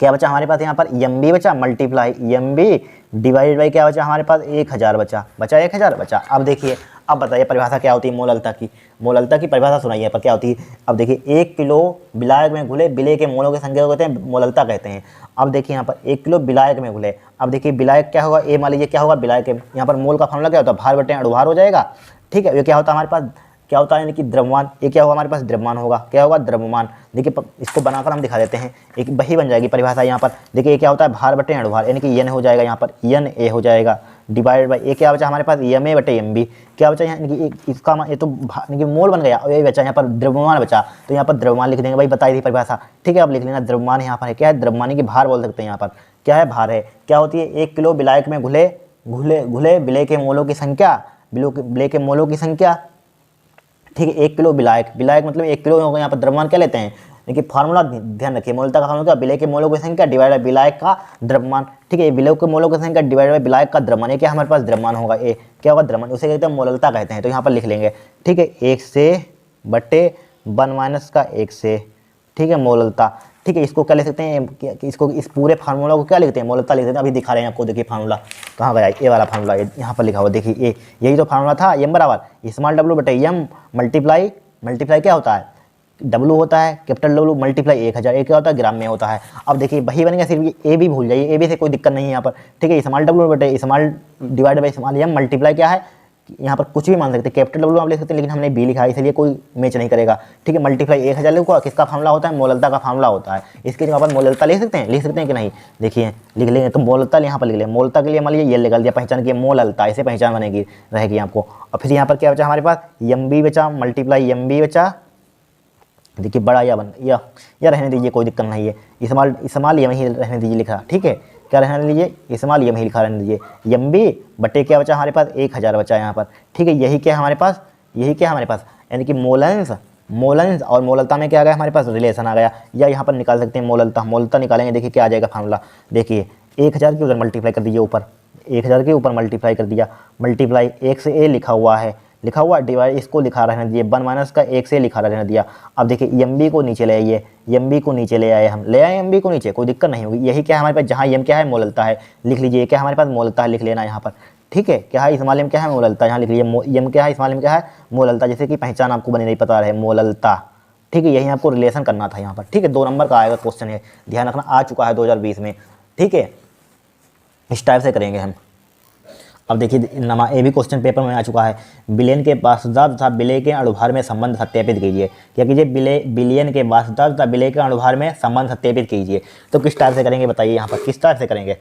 क्या बचा हमारे पास यहाँ पर एम बी बचा multiply M B divide by क्या बचा हमारे पास 1000 बचा 1000 बचा। अब देखिए, अब बताइए परिभाषा क्या होती है मोललता की, मोललता की परिभाषा सुनाइए पर क्या होती है। अब देखिए 1 किलो विलायक में घुले विलेय के मोलों की संख्या को कहते हैं मोललता कहते हैं। अब देखिए यहाँ पर 1 किलो विलायक में घुले, अब देखिए विलायक क्या होगा, ए मान लीजिए क्या होगा विलायक, यहाँ पर मोल का फॉर्मूला क्या होता है, भार बटे अणुभार हो जाएगा, ठीक है। ये क्या होता है हमारे पास, क्या होता है यानी कि द्रव्यमान, ये क्या होगा हमारे पास द्रव्यमान होगा, क्या होगा द्रव्यमान। देखिए इसको बनाकर हम दिखा देते हैं, एक वही बन जाएगी परिभाषा यहाँ पर। देखिए क्या होता है भार बटे अणुभार, यानी कि एन हो जाएगा, यहाँ पर एन ए हो जाएगा डिवाइड बाई ए क्या बचा हमारे पास एम ए बटे एम बी, क्या बचा यानी कि इसका ये तो यानी कि मोल बन गया, और यही बचा यहाँ पर द्रव्यमान बचा, तो यहाँ पर द्रव्यमान लिख देंगे, भाई बताई थी परिभाषा, ठीक है। अब लिख लेना द्रव्यमान यहाँ पर है, क्या है द्रव्यमान की भार बोल सकते हैं, यहाँ पर क्या है भार है। क्या होती है 1 किलो विलायक में घुले विलेय के मोलों की संख्या, विलेय के मोलों की संख्या, ठीक है। 1 किलो विलायक मतलब 1 किलो होगा, यहाँ पर द्रव्यमान क्या लेते हैं, देखिए फार्मूला ध्यान रखिए, मोलता का फार्मूला विलेय के मोलों की संख्या डिवाइड बाई विलायक का द्रव्यमान, ठीक है। विलेय के मोलों की संख्या डिवाइड बाई विलायक का द्रव्यमान, ये क्या हमारे पास द्रव्यमान होगा, ए क्या होगा द्रव्यमान, उसे कहते हैं मोललता कहते हैं, तो यहाँ पर लिख लेंगे, ठीक है। 1 से बटे 1 माइनस का 1 से, ठीक है, मोललता, ठीक है। इसको क्या लिख सकते हैं, इसको इस पूरे फार्मूला को क्या लिखते हैं मोललता लिखते हैं। अभी दिखा रहे हैं आपको, देखिए फार्मूला कहाँ गया, ए वाला फार्मूला यहाँ पर लिखा हुआ, देखिए ए यही तो फार्मूला था, एम बराबर स्मॉल डब्लू बटे एम मल्टीप्लाई क्या होता है डब्लू होता है कैपिटल डब्लू मल्टीप्लाई 1000, एक क्या होता है ग्राम में होता है। अब देखिए वही बनेगा, सिर्फ ए भी भूल जाइए, ए भी से कोई दिक्कत नहीं है यहाँ पर, ठीक है। स्मॉल डब्लू बटे small divide by small M multiply क्या है, यहाँ पर कुछ भी मान सकते हैं, कैपिटल डब्लू आप लिख सकते हैं, लेकिन हमने बी लिखा है इसलिए कोई मैच नहीं करेगा, ठीक है। मल्टीप्लाई 1000 लिखा, किसका फार्मूला होता है मोललता का फार्मूला होता है, इसके लिए अपन मोललता लिख सकते हैं कि नहीं, देखिए लिख लेंगे, तो मोललता यहाँ पर लिख लें, मोललता के लिए मान लीजिए ये निकाल दिया, पहचान की मोललता, ऐसे पहचान बनेगी रहेगी आपको। और फिर यहाँ पर क्या बचा हमारे पास एम बी बचा मल्टीप्लाई एम बी बचा, देखिए बड़ा या रहने दीजिए, कोई दिक्कत नहीं है, इस्तेमाल यम ही रहने दीजिए लिखा, ठीक है, क्या रहने दीजिए इस्तेमाल यम ही लिखा रहने दीजिए। एम बी बटे क्या बचा हमारे पास 1000 बचा यहाँ पर, ठीक है। यही क्या हमारे पास यानी कि मोल अंश मोलेंस और मोललता में क्या आ गया हमारे पास, रिलेशन आ गया। या यहाँ पर निकाल सकते हैं मोललता निकालेंगे, देखिए क्या आ जाएगा फार्मूला, देखिए 1000 के उधर मल्टीप्लाई कर दीजिए, ऊपर 1000 के ऊपर मल्टीप्लाई कर दिया, मल्टीप्लाई 1 से ए लिखा हुआ है, डिवाइड इसको लिखा रहने दिए, 1 माइनस का 1 से लिखा रहने दिया। अब देखिए एम बी को नीचे ले आइए, एम बी को नीचे ले आए, हम ले आए एम बी को नीचे, कोई दिक्कत नहीं होगी। यही क्या है हमारे पास, जहाँ एम क्या है मोललता है, लिख लीजिए, क्या हमारे पास मोललता है, लिख लेना यहाँ पर, ठीक है। क्या है स्मॉल एम क्या है, मोललता, यहाँ लिख लीजिए, एम क्या है स्मॉल एम क्या है, मोललता, जैसे कि पहचान आपको बनी नहीं पता रहे, मोललता, ठीक है। यही आपको रिलेशन करना था यहाँ पर, ठीक है। 2 नंबर का आएगा क्वेश्चन है, ध्यान रखना, आ चुका है 2020 में, ठीक है। इस टाइप से करेंगे हम। अब देखिए नमा ये भी क्वेश्चन पेपर में आ चुका है, बिलियन के वासुदाब तथा विलय के अणुभार में संबंध सत्यापित कीजिए। क्या कीजिए, बिलियन के वासुदाब तथा विलय के अणुभार में संबंध सत्यापित कीजिए। तो किस टाइप से करेंगे बताइए, यहाँ पर किस टाइप से करेंगे,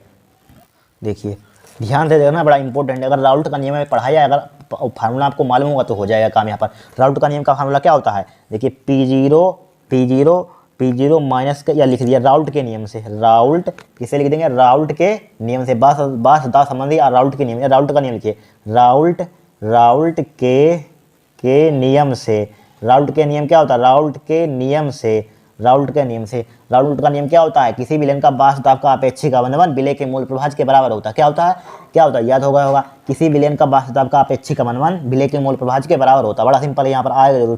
देखिए ध्यान से देखना, बड़ा इंपॉर्टेंट है। अगर राउल्ट का नियम में पढ़ाया, अगर फार्मूला आपको मालूम होगा तो हो जाएगा काम। यहाँ पर राउल्ट का नियम का फार्मूला क्या होता है, देखिए P0 माइनस का, या लिख दिया राउल्ट के नियम से, राउल्ट किसे लिख देंगे, राउल्ट के नियम से, बास दा संबंधी राउल्ट के नियम, राउल्ट का नियम लिखिए, राउल्ट के नियम से, राउल्ट के नियम क्या होता है, राउल्ट के नियम से, राउल्ट का नियम क्या होता है, किसी विलयन का बास दाब का अपेक्षिक अवनमन विलय के मूल प्रभाज के बराबर होता है। क्या होता है, याद होगा, किसी विलयन का बास दाब का अपेक्षिक अवनमन विलय के मूल प्रभाज के बराबर होता है। बड़ा सिंपल है, यहाँ पर आएगा जरूर,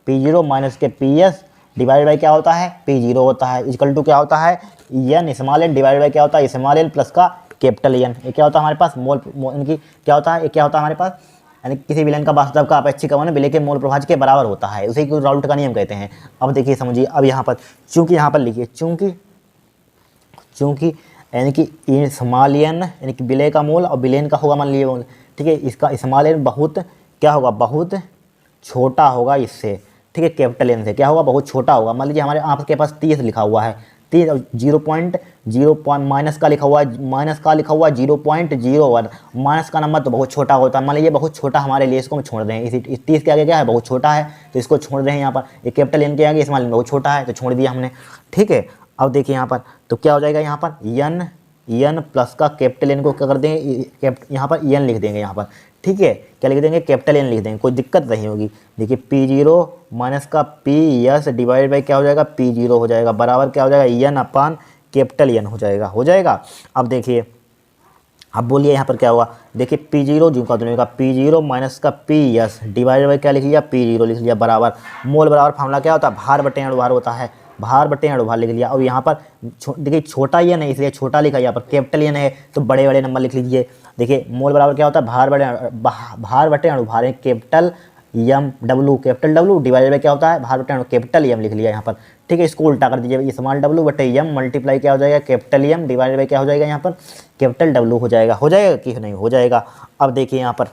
P0 माइनस के PS डिवाइड बाई क्या होता है, P0 होता है, इक्वल टू क्या होता है, N small N divide by क्या होता है, स्मॉल एन प्लस का कैपिटल एन। ये क्या होता है हमारे पास, इनकी क्या होता है, ये क्या होता है हमारे पास, यानी किसी विलयन का वास्तव का अपेक्षिक अवनमन विलय के मूल प्रभाज के बराबर होता है, उसी को राउल्ट का नियम कहते हैं। अब देखिए समझिए, अब यहाँ पर चूंकि यहाँ पर लिखिए, चूंकि यानी कि स्मॉल एन यानी कि विलय का मूल और विलयन का होगा मान लीजिए, ठीक है, इसका स्मॉल एन बहुत क्या होगा, बहुत छोटा होगा इससे, ठीक है, कैपिटल एन से क्या होगा, बहुत छोटा होगा। मान लीजिए हमारे आपके पास 30 लिखा हुआ है, 30 0.0 माइनस का लिखा हुआ है, 0.01, माइनस का नंबर तो बहुत छोटा होता है। मान लीजिए बहुत छोटा हमारे लिए, इसको हम छोड़ दें, इस 30 के आगे क्या है, बहुत छोटा है, तो इसको छोड़ दें। यहाँ पर एक कैपिटल एन के आगे स्मॉल एन बहुत छोटा है, तो छोड़ दिया हमने, ठीक है। अब देखिए यहाँ पर तो क्या हो जाएगा, यहाँ पर एन प्लस का कैपिटल एन को क्या कर देंगे, यहाँ पर एन लिख देंगे, यहाँ पर, ठीक है, क्या लिख देंगे, कैपिटल एन लिख देंगे, कोई दिक्कत नहीं होगी। देखिए P0 माइनस का PS डिवाइड बाई क्या हो जाएगा, P0 हो जाएगा, बराबर क्या हो जाएगा, एन अपान कैपिटल एन हो जाएगा। अब देखिए, अब बोलिए यहाँ पर क्या हुआ, देखिए P0 जो का दोनों का P0 माइनस का PS डिवाइड बाई क्या लिख लिया, P0 लिख लिया, बराबर मोल बराबर फार्मूला क्या होता है, भार बटे अणुभार होता है, भार बटे अणुभार लिख लिया। अब यहाँ पर देखिए छोटा एन है, इसलिए छोटा लिखा, यहाँ पर कैपिटल एन है तो बड़े बड़े नंबर लिख लीजिए। देखिए मोल बराबर क्या होता है, भार बटे अणुभार, कैपिटल W डिवाइड बाई क्या होता है, भार बटे कैपिटल एम लिख लिया यहाँ पर, ठीक है। इसको उल्टा कर दीजिए, स्मॉल W बटे एम मल्टीप्लाई क्या हो जाएगा, कैपिटल एम डिवाइड बाई क्या हो जाएगा, यहाँ पर कैपिटल W हो जाएगा कि नहीं हो जाएगा। अब देखिए यहाँ पर,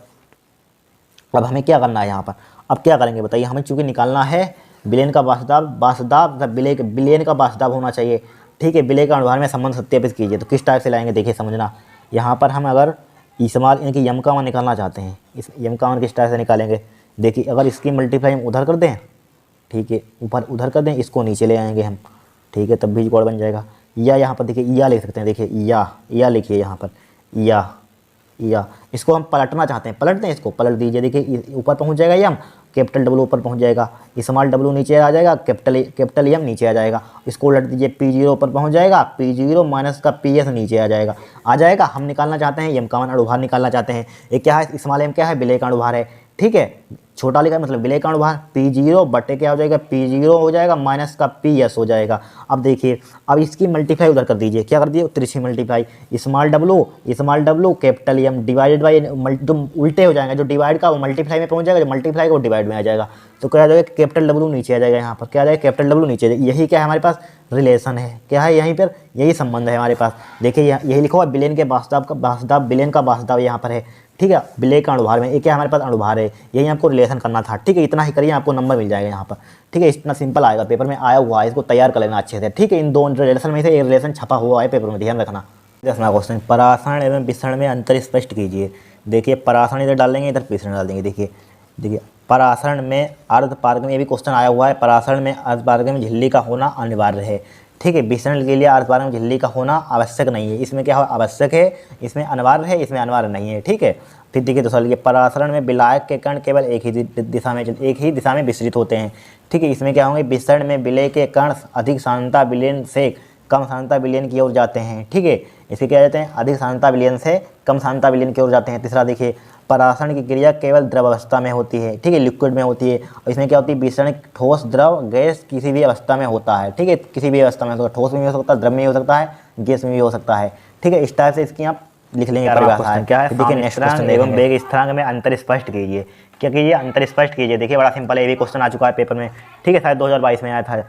अब हमें क्या करना है यहाँ पर, अब क्या करेंगे बताइए, हमें चूँकि निकालना है विलयन का वासुदाब विलयन का वासुदाब होना चाहिए, ठीक है। विलय का अणुभार में संबंध सत्यापित कीजिए, तो किस टाइप से लाएंगे देखिए समझना। यहाँ पर हम अगर इस्तेमाल इनकी यम का मान निकालना चाहते हैं, इस यम का मान किस टाइप से निकालेंगे, देखिए अगर इसकी मल्टीप्लाई हम उधर कर दें, ठीक है, ऊपर उधर कर दें, इसको नीचे ले आएंगे हम, ठीक है, तब भी कोड बन जाएगा। या यहाँ पर देखिए या लिख सकते हैं, देखिए या लिखिए यहाँ पर, या इसको हम पलटना चाहते हैं, पलट दें, इसको पलट दीजिए, देखिए ऊपर पहुँच जाएगा यम, कैपिटल W ऊपर पहुँच जाएगा, स्मॉल W नीचे आ जाएगा, कैपिटल एम नीचे आ जाएगा। इसको उलट दीजिए, P0 ऊपर पहुँच जाएगा, P0 माइनस का PS नीचे आ जाएगा। हम निकालना चाहते हैं यम का मान अणुभार निकालना चाहते हैं। ये क्या है, स्मॉल एम क्या है, विलय का अणुभार है, ठीक है, छोटा लिखा मतलब विलय का अणुभार, P0 बटे क्या हो जाएगा, P0 हो जाएगा माइनस का PS हो जाएगा। अब देखिए, अब इसकी मल्टीप्लाई उधर कर दीजिए, क्या कर दिए, तिरछी multiply, small W capital M divided by, जो उल्टे हो जाएंगे, जो डिवाइड का वो मल्टीप्लाई में पहुंच जाएगा, जो मल्टीप्लाई का वो डिवाइड में आ जाएगा, तो क्या आ जाएगा, कैपिटल W नीचे आ जाएगा, यहाँ पर क्या आ जाएगा, कैपिटल W नीचे आ जाएगा। यही क्या है हमारे पास रिलेशन है, क्या है यहीं पर, यही संबंध है हमारे पास। देखिए यही लिखा हुआ विलयन के वासुदाब विलयन का वासुदाब यहाँ पर है, ठीक है, विलय का अणुभार में, ये क्या हमारे पास अणुभार है, यही आपको रिलेशन करना था, ठीक है। इतना ही करिए, आपको नंबर मिल जाएगा यहाँ पर, ठीक है। इतना सिंपल आएगा, पेपर में आया हुआ है, इसको तैयार कर लेना अच्छे से, ठीक है। इन दो रिलेशन में से एक रिलेशन छपा हुआ है पेपर में, ध्यान रखना। 10वां क्वेश्चन, परासरण एवं विसरण में अंतर स्पष्ट कीजिए। देखिए परासरण इधर डाल देंगे, इधर विसरण डाल देंगे। देखिए परासरण में अर्धपारगम, ये भी क्वेश्चन आया हुआ है, परासरण में अर्धपारगम झिल्ली का होना अनिवार्य है, ठीक है। विसरण के लिए अर्धपारगम झिल्ली का होना आवश्यक नहीं है, इसमें क्या हो आवश्यक है, इसमें अनिवार्य है, इसमें अनिवार्य नहीं है, ठीक है। फिर देखिए दूसरा लिखिए, परासरण में विलायक के कण केवल एक ही दिशा में विस्तृत होते हैं। ठीक है, इसमें क्या होंगे, विसरण में विलय के कण अधिक सांद्रता विलयन से कम सांद्रता विलयन की ओर जाते हैं। ठीक है, इसके क्या जाते हैं, अधिक सांद्रता विलयन से कम सांद्रता विलयन की ओर जाते हैं। तीसरा देखिए, परासरण की क्रिया केवल द्रव अवस्था में होती है। ठीक है, लिक्विड में होती है। और इसमें क्या होती है, विसरण ठोस, द्रव, गैस किसी भी अवस्था में होता है। ठीक है, किसी भी अवस्था में, ठोस में भी हो सकता है, द्रव में भी हो सकता है, गैस में भी हो सकता है। ठीक है, इस टाइप से इसकी आप लिख लेंगे परिभाषा है। क्या है, देखिए नेक्स्ट क्वेश्चन एवं वेग स्थिरांक में अंतर स्पष्ट कीजिए। क्या कीजिए, अंतर स्पष्ट कीजिए। देखिए बड़ा सिंपल है, ये भी क्वेश्चन आ चुका है पेपर में। ठीक है, शायद 2022 में आया था।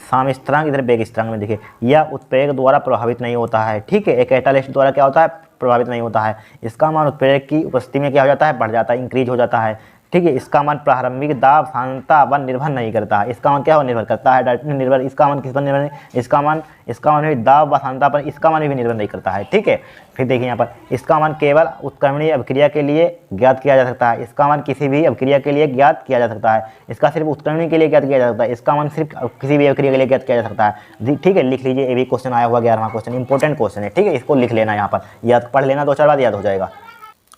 साम स्थिरांक इधर वेग स्थिरांक में देखिए, यह उत्प्रेरक द्वारा प्रभावित नहीं होता है। ठीक है, एक कैटालिस्ट द्वारा क्या होता है, प्रभावित नहीं होता है। इसका मान उत्प्रेरक की उपस्थिति में क्या हो जाता है, बढ़ जाता है, इंक्रीज हो जाता है। ठीक है, इसका मान प्रारंभिक दाब सांद्रता पर निर्भर नहीं करता है। इसका मान क्या हो, निर्भर करता है, डायरेक्ट निर्भर। इसका मान किस पर निर्भर नहीं, इसका मान भी दाब व सांद्रता पर, इसका मान भी निर्भर नहीं करता है। ठीक है, फिर देखिए यहाँ पर, इसका मान केवल उत्क्रमणीय अभिक्रिया के लिए ज्ञात किया जा सकता है। इसका मान किसी भी अभिक्रिया के लिए ज्ञात किया जा सकता है। इसका सिर्फ उत्क्रमणीय के लिए ज्ञात किया जा सकता है। इसका मान सिर्फ किसी भी अभिक्रिया के लिए ज्ञात किया जा सकता है। ठीक है, लिख लीजिए, ये भी क्वेश्चन आया हुआ 11वां क्वेश्चन, इंपॉर्टेंट क्वेश्चन है। ठीक है, इसको लिख लेना, यहाँ पर याद पढ़ लेना, 2-4 बार याद हो जाएगा।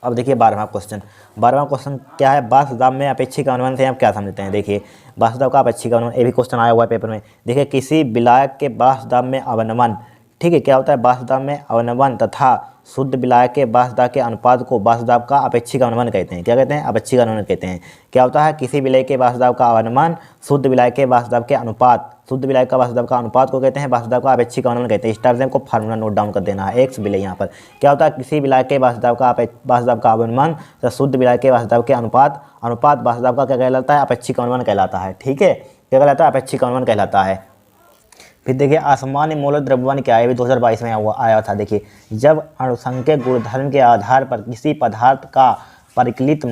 अब देखिए 12वां क्वेश्चन क्या है, बाष्प दाब में अपेक्षिक अवनमन से आप क्या समझते हैं। देखिए बाष्प दाब का अपेक्षिक अवनमन, ये भी क्वेश्चन आया हुआ है पेपर में। देखिए किसी विलायक के बाष्प दाब में अवनमन, ठीक है, क्या होता है, बाष्प दाब में अवनमन तथा शुद्ध विलायक के बाष्प दाब के अनुपात को बाष्प दाब का अपेक्षिक अवनमन कहते हैं। क्या कहते हैं, अपेक्षिक अवनमन कहते हैं। क्या होता है, किसी विलय के बाष्प दाब का अवनमन शुद्ध विलायक के बाष्प दाब के अनुपात, शुद्ध विलायक का बाष्प दाब का अनुपात को कहते हैं बाष्प दाब का अपेक्षिक अवनमन कहते हैं। इस टाइप से आपको फार्मूला नोट डाउन कर देना है। एक्स विलय यहाँ पर क्या होता है, किसी विलायक के बाष्प दाब का अवनमन तथा शुद्ध विलायक के बाष्प दाब के अनुपात बाष्प दाब का क्या कहलाता है, अपेक्षिक अवनमन कहलाता है। ठीक है, क्या कहलाता है, अपेक्षिक अवनमन कहलाता है। फिर देखिए असामान्य मोलर द्रव्यमान क्या है, भी 2022 में आया था। देखिए जब अणुसंख्यक गुणधर्म के आधार पर किसी पदार्थ का परिकलित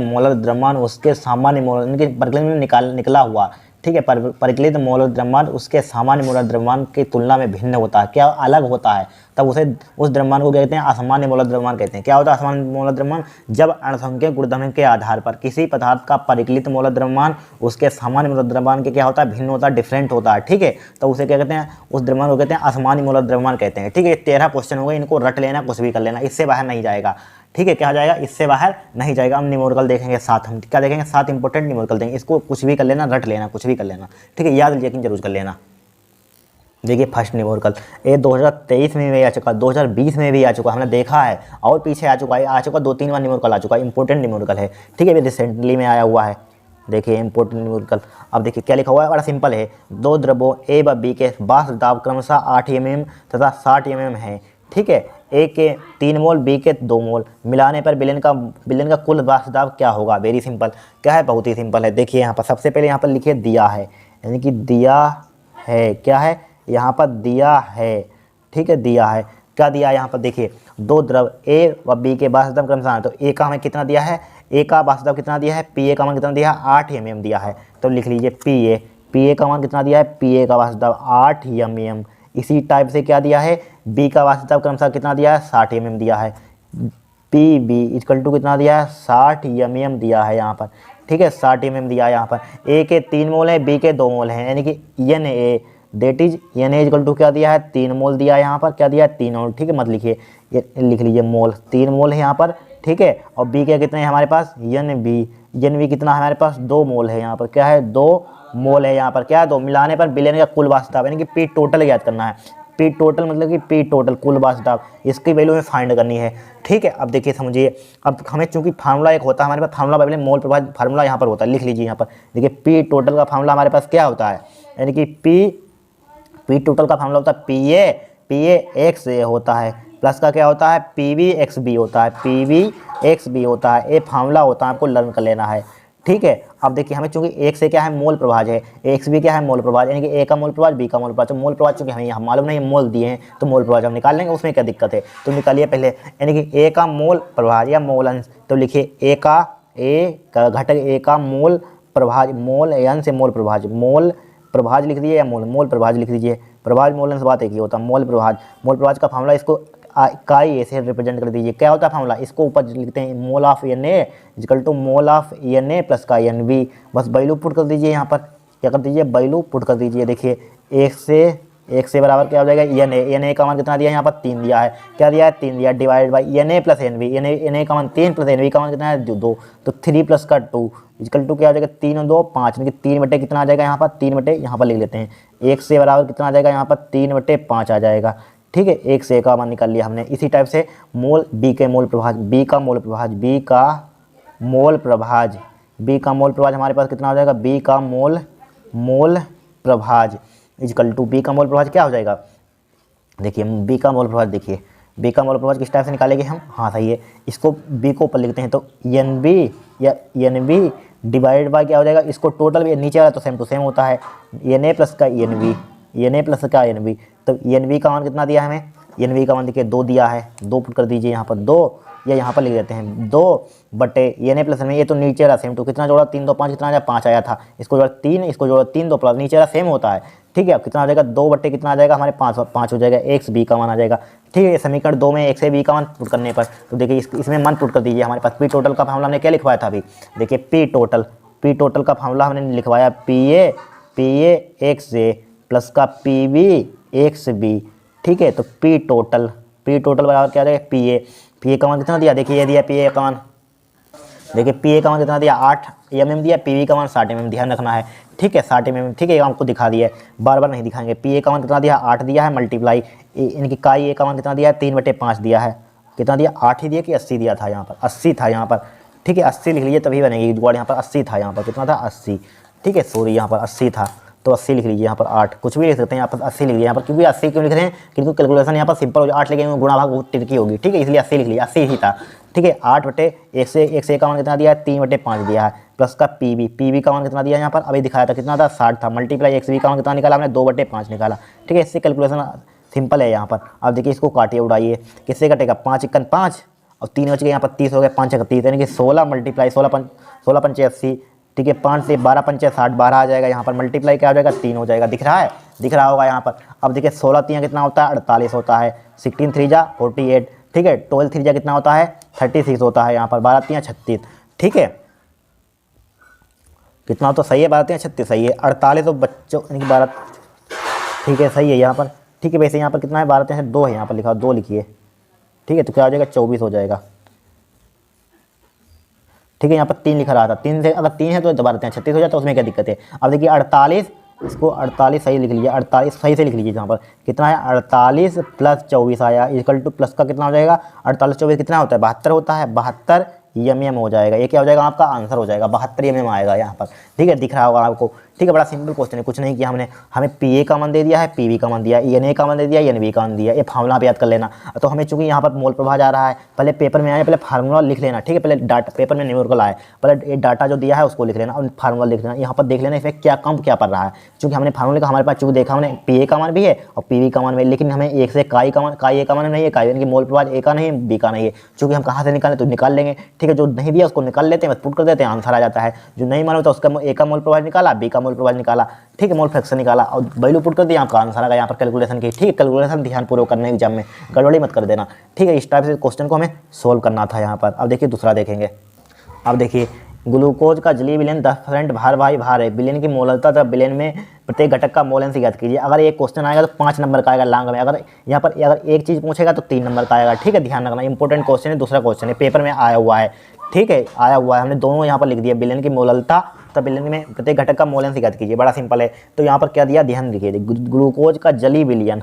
मोलर द्रव्यमान उसके सामान्य मोलर परिकलित में निकला हुआ, ठीक है, परिकलित मोलर द्रव्यमान उसके सामान्य मोलर द्रव्यमान की तुलना में भिन्न होता है, क्या अलग होता है, तब उस द्रव्यमान को कहते हैं असामान्य मोलर द्रव्यमान कहते हैं। क्या होता है असामान्य मोलर द्रव्यमान, जब अणुसंख्यक गुणधर्म के आधार पर किसी पदार्थ का परिकलित मोलर द्रव्यमान उसके सामान्य मोलर द्रव्यमान के क्या होता है, भिन्न होता है, डिफरेंट होता है। ठीक है, तो उसे क्या कहते हैं, उस द्रव्यमान को कहते हैं असामान्य मोलर द्रव्यमान कहते हैं। ठीक है, 13 क्वेश्चन हो गए, इनको रट लेना, कुछ भी कर लेना, इससे बाहर नहीं जाएगा। ठीक है, क्या जाएगा, इससे बाहर नहीं जाएगा। हम न्यूमेरिकल देखेंगे साथ, हम क्या देखेंगे, 7 इंपॉर्टेंट न्यूमेरिकल देंगे। इसको कुछ भी कर लेना, रट लेना, कुछ भी कर लेना। ठीक है, याद लेकिन जरूर कर लेना। देखिए फर्स्ट न्यूमेरिकल, ये 2023 में भी आ चुका, 2020 में भी आ चुका, हमने देखा है, और पीछे आ चुका 2-3 बार न्यूमेरिकल आ चुका, इंपॉर्टेंट न्यूमेरिकल है। ठीक है, अभी रिसेंटली में आया हुआ है। देखिए इंपॉर्टेंट न्यूमेरिकल, अब देखिए क्या लिखा हुआ है, बड़ा सिंपल है। 2 द्रव्यों ए व बी के बाष्प दाब क्रमशः 8 mm तथा 60 mm है। ठीक है, ए के 3 मोल, बी के 2 मोल, मिलाने पर विलयन का कुल बाष्प दाब क्या होगा। वेरी सिंपल, क्या है, बहुत ही सिंपल है। देखिए यहाँ पर सबसे पहले यहाँ पर लिखिए दिया है, यानी कि दिया है, क्या है, यहाँ पर दिया है। ठीक है, दिया है, क्या दिया है यहाँ पर, देखिए 2 द्रव ए व बी के बाष्प दाब क्रमशः, तो ए का हमें कितना दिया है, ए का बाष्प दाब कितना दिया है, पी ए का मान कितना दिया है, 8 mm दिया है। तो लिख लीजिए पी ए का मान कितना दिया है, पी ए का बाष्प दाब 8 mm। इसी टाइप से क्या दिया है, बी का बाष्प दाब क्रमशः कितना दिया है, 60 mm दिया है। पी बी इक्वल टू कितना दिया है, 60 mm दिया है यहाँ पर। ठीक है, 60 mm दिया है यहाँ पर। ए के 3 मोल है, बी के 2 मोल हैं, यानी कि N A that is N A equal to क्या दिया है, 3 मोल दिया है यहाँ पर, क्या दिया है, 3 मोल। ठीक है, मत लिखिए, लिख लीजिए मोल, 3 मोल है यहाँ पर। ठीक है, और बी के कितने हैं हमारे पास, एन बी कितना है हमारे पास, 2 मोल है यहाँ पर, क्या है, 2 मोल है यहाँ पर, क्या है, 2। मिलाने पर विलयन का कुल बाष्प दाब, यानी कि पी टोटल याद करना है। पी टोटल मतलब कि पी टोटल कुल बाष्प दाब, इसकी वैल्यू में फाइंड करनी है। ठीक है, अब देखिए समझिए, अब हमें चूंकि फार्मूला एक होता है हमारे पास, फार्मूला पहले मोल प्रभाव फार्मूला यहाँ पर होता है, लिख लीजिए यहाँ पर। देखिए पी टोटल का फार्मूला हमारे पास क्या होता है, यानी कि पी टोटल का फार्मूला होता है पी ए एक्स ए होता है, प्लस का क्या होता है, पी वी एक्स बी होता है, पी वी एक्स बी होता है। ये फार्मूला होता है, आपको लर्न कर लेना है। ठीक है, अब देखिए हमें चूंकि एक से क्या है, मोल प्रभाज है, एक्स भी क्या है, मोल प्रभाज, यानी कि ए का मोल प्रभाज, बी का मोल प्रभाज। तो मोल प्रभाज चूंकि हमें यहाँ मालूम नहीं, मोल दिए हैं, तो मोल प्रभाज हम निकाल लेंगे, उसमें क्या दिक्कत है, तो निकालिए पहले, यानी कि ए का मोल प्रभाज या मोल अंश। तो लिखिए ए का घटक ए का मोल प्रभाज, मोल अंश से मोल प्रभाज लिख दीजिए, या मोल प्रभाज लिख दीजिए। प्रभाज मोल अंश बात एक ही होता है, मोल प्रभाज का फार्मूला, इसको इकाई ऐसे रिप्रेजेंट कर दीजिए। क्या होता है फार्मूला, इसको ऊपर लिखते हैं, mole of N A equal to mole of N A plus का एन बी। बस वैल्यू पुट कर दीजिए यहाँ पर, क्या कर दीजिए, वैल्यू पुट कर दीजिए। देखिए 1 से एक से बराबर क्या हो जाएगा एन ए, एन ए का मान कितना दिया है यहाँ पर 3 दिया है, क्या दिया है 3 दिया, divide by N A plus N B, N A का मान 3 प्लस एन बी का मान कितना है 2, तो 3 प्लस का 2 इक्वल टू क्या हो जाएगा 3 और 2 5, यानी कि 3 बटे कितना आ जाएगा यहाँ पर 3 बटे यहाँ पर लिख लेते हैं, एक से बराबर कितना आ जाएगा यहाँ पर 3 बटे 5 आ जाएगा। ठीक है, एक से का मान निकाल लिया हमने। इसी टाइप से मोल बी के मोल प्रभाज, बी का मोल प्रभाज, बी का मोल प्रभाज, बी का मोल प्रभाज हमारे पास कितना हो जाएगा, बी का मोल प्रभाज इक्वल टू बी का मोल प्रभाज क्या हो जाएगा, देखिए बी का मोल प्रभाज, देखिए बी का मोल प्रभाज किस टाइप से निकालेंगे हम, हाँ सही है, इसको बी को ऊपर लिखते हैं तो एन बी या एन बी डिवाइड बाय क्या हो जाएगा, इसको टोटल भी नीचे वाला तो सेम टू सेम होता है, एन ए प्लस का N B, N A plus का एन बी, तो एन बी का मान कितना दिया है हमें, एन बी का मान देखिए 2 दिया है, 2 पुट कर दीजिए यहाँ पर 2, या यहाँ पर लिख देते हैं 2 बटे एन ए प्लस एन बी, ये तो नीचे वाला सेम टू कितना जोड़ा 3 2 5 कितना आया 5 आया था, इसको जोड़ा 3, इसको जोड़ा 3 2 प्लस नीचे वाला सेम होता है। ठीक है, अब कितना आ जाएगा 2 बटे कितना आ जाएगा हमारे 5 हो जाएगा, एक्स बी का मान आ जाएगा। ठीक है, समीकरण 2 में एक्स ए बी का मान पुट करने पर तो देखिए इसमें मान पुट कर दीजिए, हमारे पास पी टोटल का फार्मूला हमने क्या लिखवाया था अभी, देखिए पी टोटल का फार्मूला हमने लिखवाया P A x A plus का पी बी एक्स बी। ठीक है, तो पी टोटल बराबर क्या आ जाएगा पी ए का मान कितना दिया, देखिए ये दिया पी ए का मान, देखिए पी ए का मान कितना दिया 8 mm दिया, पी वी का मान 60 mm ध्यान रखना है। ठीक है 60 mm, ठीक है आपको दिखा दिया है, बार बार नहीं दिखाएंगे। पी ए का मान कितना दिया 8 दिया है, मल्टीप्लाई इनकी काई ए का मान कितना दिया है 3 बटे 5 दिया है, कितना दिया 8 ही दिया कि 80 दिया था, यहाँ पर 80 था यहाँ पर। ठीक है 80 लिख लीजिए तभी बनेगी जुगाड़, यहाँ पर 80 था, यहाँ पर कितना था 80। ठीक है सॉरी यहाँ पर 80 था तो 80 लिख लीजिए, यहाँ पर 8 कुछ भी लिख सकते हैं, यहाँ पर 80 लिख लीजिए यहाँ पर, क्योंकि 80 क्यों लिख रहे हैं, क्योंकि कैलकुलेशन यहाँ पर सिंपल हो जाए, 8 लिखेंगे गुणा भाग बहुत टिरकी होगी। ठीक है इसलिए 80 लिख लीजिए, 80 ही था। ठीक है 8 बटे एक से का मान कितना दिया है 3 बटे 5 दिया है, प्लस का पी बी का मान कितना दिया है यहाँ पर अभी दिखाया था कितना था 60 था, मल्टीप्लाई एक्स बी का मान कितना निकाला हमने 2 बटे 5 निकाला। ठीक है इससे कैलकुलेशन सिंपल है यहाँ पर। अब देखिए इसको काटिए उड़ाइए, किससे कटेगा 5 1 5 और 3 बच गए यहाँ पर 30 हो गए, 5 1 30 यानी कि 16 मल्टीप्लाई 16 पंचे 80। ठीक है 5 से 12 पंचे 60 12 आ जाएगा, यहाँ पर मल्टीप्लाई क्या हो जाएगा 3 हो जाएगा, दिख रहा होगा यहाँ पर। अब देखिए 16 3 कितना होता है 48 होता है, 16 3 जा 48। ठीक है 12 3 जा कितना होता है 36 होता है, यहाँ पर 12 3 36। ठीक है कितना तो सही है 12 3 36 सही है, 48 तो बच्चों यानी कि 12। ठीक है सही है यहाँ पर। ठीक है वैसे यहाँ पर कितना है 12 3 2 है, यहाँ पर लिखा 2 लिखिए। ठीक है तो क्या हो जाएगा 24 हो जाएगा। ठीक है यहाँ पर 3 लिखा रहा था, 3 से अगर 3 है तो दोबारा 36 हो जाता है, उसमें क्या दिक्कत है। अब देखिए 48, इसको 48 सही लिख लीजिए, 48 सही से लिख लीजिए, यहाँ पर कितना है 48 प्लस 24 आया इक्वल टू प्लस का कितना हो जाएगा 48 24 कितना होता है 72 होता है, 72 mm हो जाएगा। ये क्या हो जाएगा आपका आंसर हो जाएगा 72 mm आएगा यहाँ पर। ठीक है दिख रहा होगा आपको। ठीक है बड़ा सिंपल क्वेश्चन है, कुछ नहीं किया हमने, हमें पी ए का मान दे दिया है, पी बी का मान दिया, एन ए का मान दे दिया, एन बी का मान दिया, ये फार्मूला आप याद कर लेना। तो हमें चूंकि यहाँ पर मोल प्रभाव आ रहा है, पहले पेपर में आए पहले फार्मूला लिख लेना। ठीक है पहले डाटा पेपर में न्यूमेरिकल आए, पहले ये डाटा जो दिया है उसको लिख लेना और फार्मूला लिख लेना, यहाँ पर देख लेना इसमें क्या कम क्या पड़ रहा है। चूँकि हमने फार्मूले का हमारे पास चूँकि देखा हमने पी ए का मान भी है और पी बी का मान भी है, लेकिन हमें एक से काई ए का मान नहीं है, काई यानी कि मोल प्रभाव ए का नहीं है बी का नहीं है। चूँकि हम कहाँ से निकालें तो निकाल लेंगे। ठीक है जो नहीं दिया उसको निकाल लेते हैं, बस पुट कर देते हैं, आंसर आ जाता है। जो नहीं मालूम तो उसका ए का मोल प्रभाव निकाला, बी का मोल प्रभाव निकाला, ठीक है मोल फ्रैक्शन निकाला और वैल्यू पुट कर दिया, आपका आंसर आएगा यहाँ पर कैलकुलेशन की। ठीक है कैलकुलेशन ध्यानपूर्वक करने एग्जाम में, गड़बड़ी मत कर देना। ठीक है इस टाइप से क्वेश्चन को हमें सोल्व करना था यहाँ पर। अब देखिए दूसरा देखेंगे। अब देखिए ग्लूकोज का जलीय विलयन 10% भार बाई भार है, विलयन की मोललता तथा विलयन में प्रत्येक घटक का मोल अंश ज्ञात कीजिए। अगर एक क्वेश्चन आएगा तो 5 नंबर का आएगा लॉन्ग में, अगर यहाँ पर अगर एक चीज़ पूछेगा तो 3 नंबर का आएगा। ठीक है ध्यान रखना, इंपॉर्टेंट क्वेश्चन है, दूसरा क्वेश्चन है पेपर में आया हुआ है। ठीक है आया हुआ है, हमने दोनों यहाँ पर लिख दिया, विलयन की मोललता तब विलयन में प्रत्येक घटक का मोल अंश ज्ञात कीजिए। बड़ा सिंपल है। तो यहाँ पर क्या दिया ध्यान रखिए, ग्लूकोज का जलीय विलयन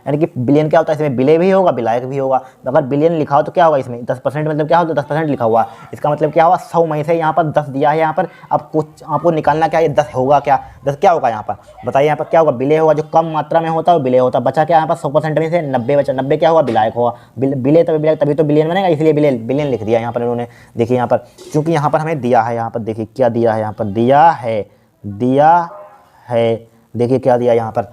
यानी कि विलयन क्या होता है, इसमें विलय भी होगा विलायक भी होगा। अगर विलयन लिखा हो तो क्या होगा इसमें 10% मतलब क्या होता है 10% लिखा हुआ, इसका मतलब क्या हुआ 100 में से यहाँ पर 10 दिया है यहाँ पर। अब कुछ आपको निकालना क्या है 10 होगा क्या, 10 क्या होगा यहाँ पर बताइए, यहाँ पर क्या होगा विलय होगा, जो कम मात्रा में होता है वो विलय होता है। बचा क्या यहाँ पर 100% में से 90 बचा, 90 क्या होगा विलायक होगा, विलय तभी तो विलयन बनेगा, इसलिए विलयन लिख दिया यहाँ पर इन्होंने। देखिए यहाँ पर चूंकि यहाँ पर हमें दिया है, यहाँ पर देखिए क्या दिया है, यहाँ पर दिया है देखिए क्या दिया यहाँ पर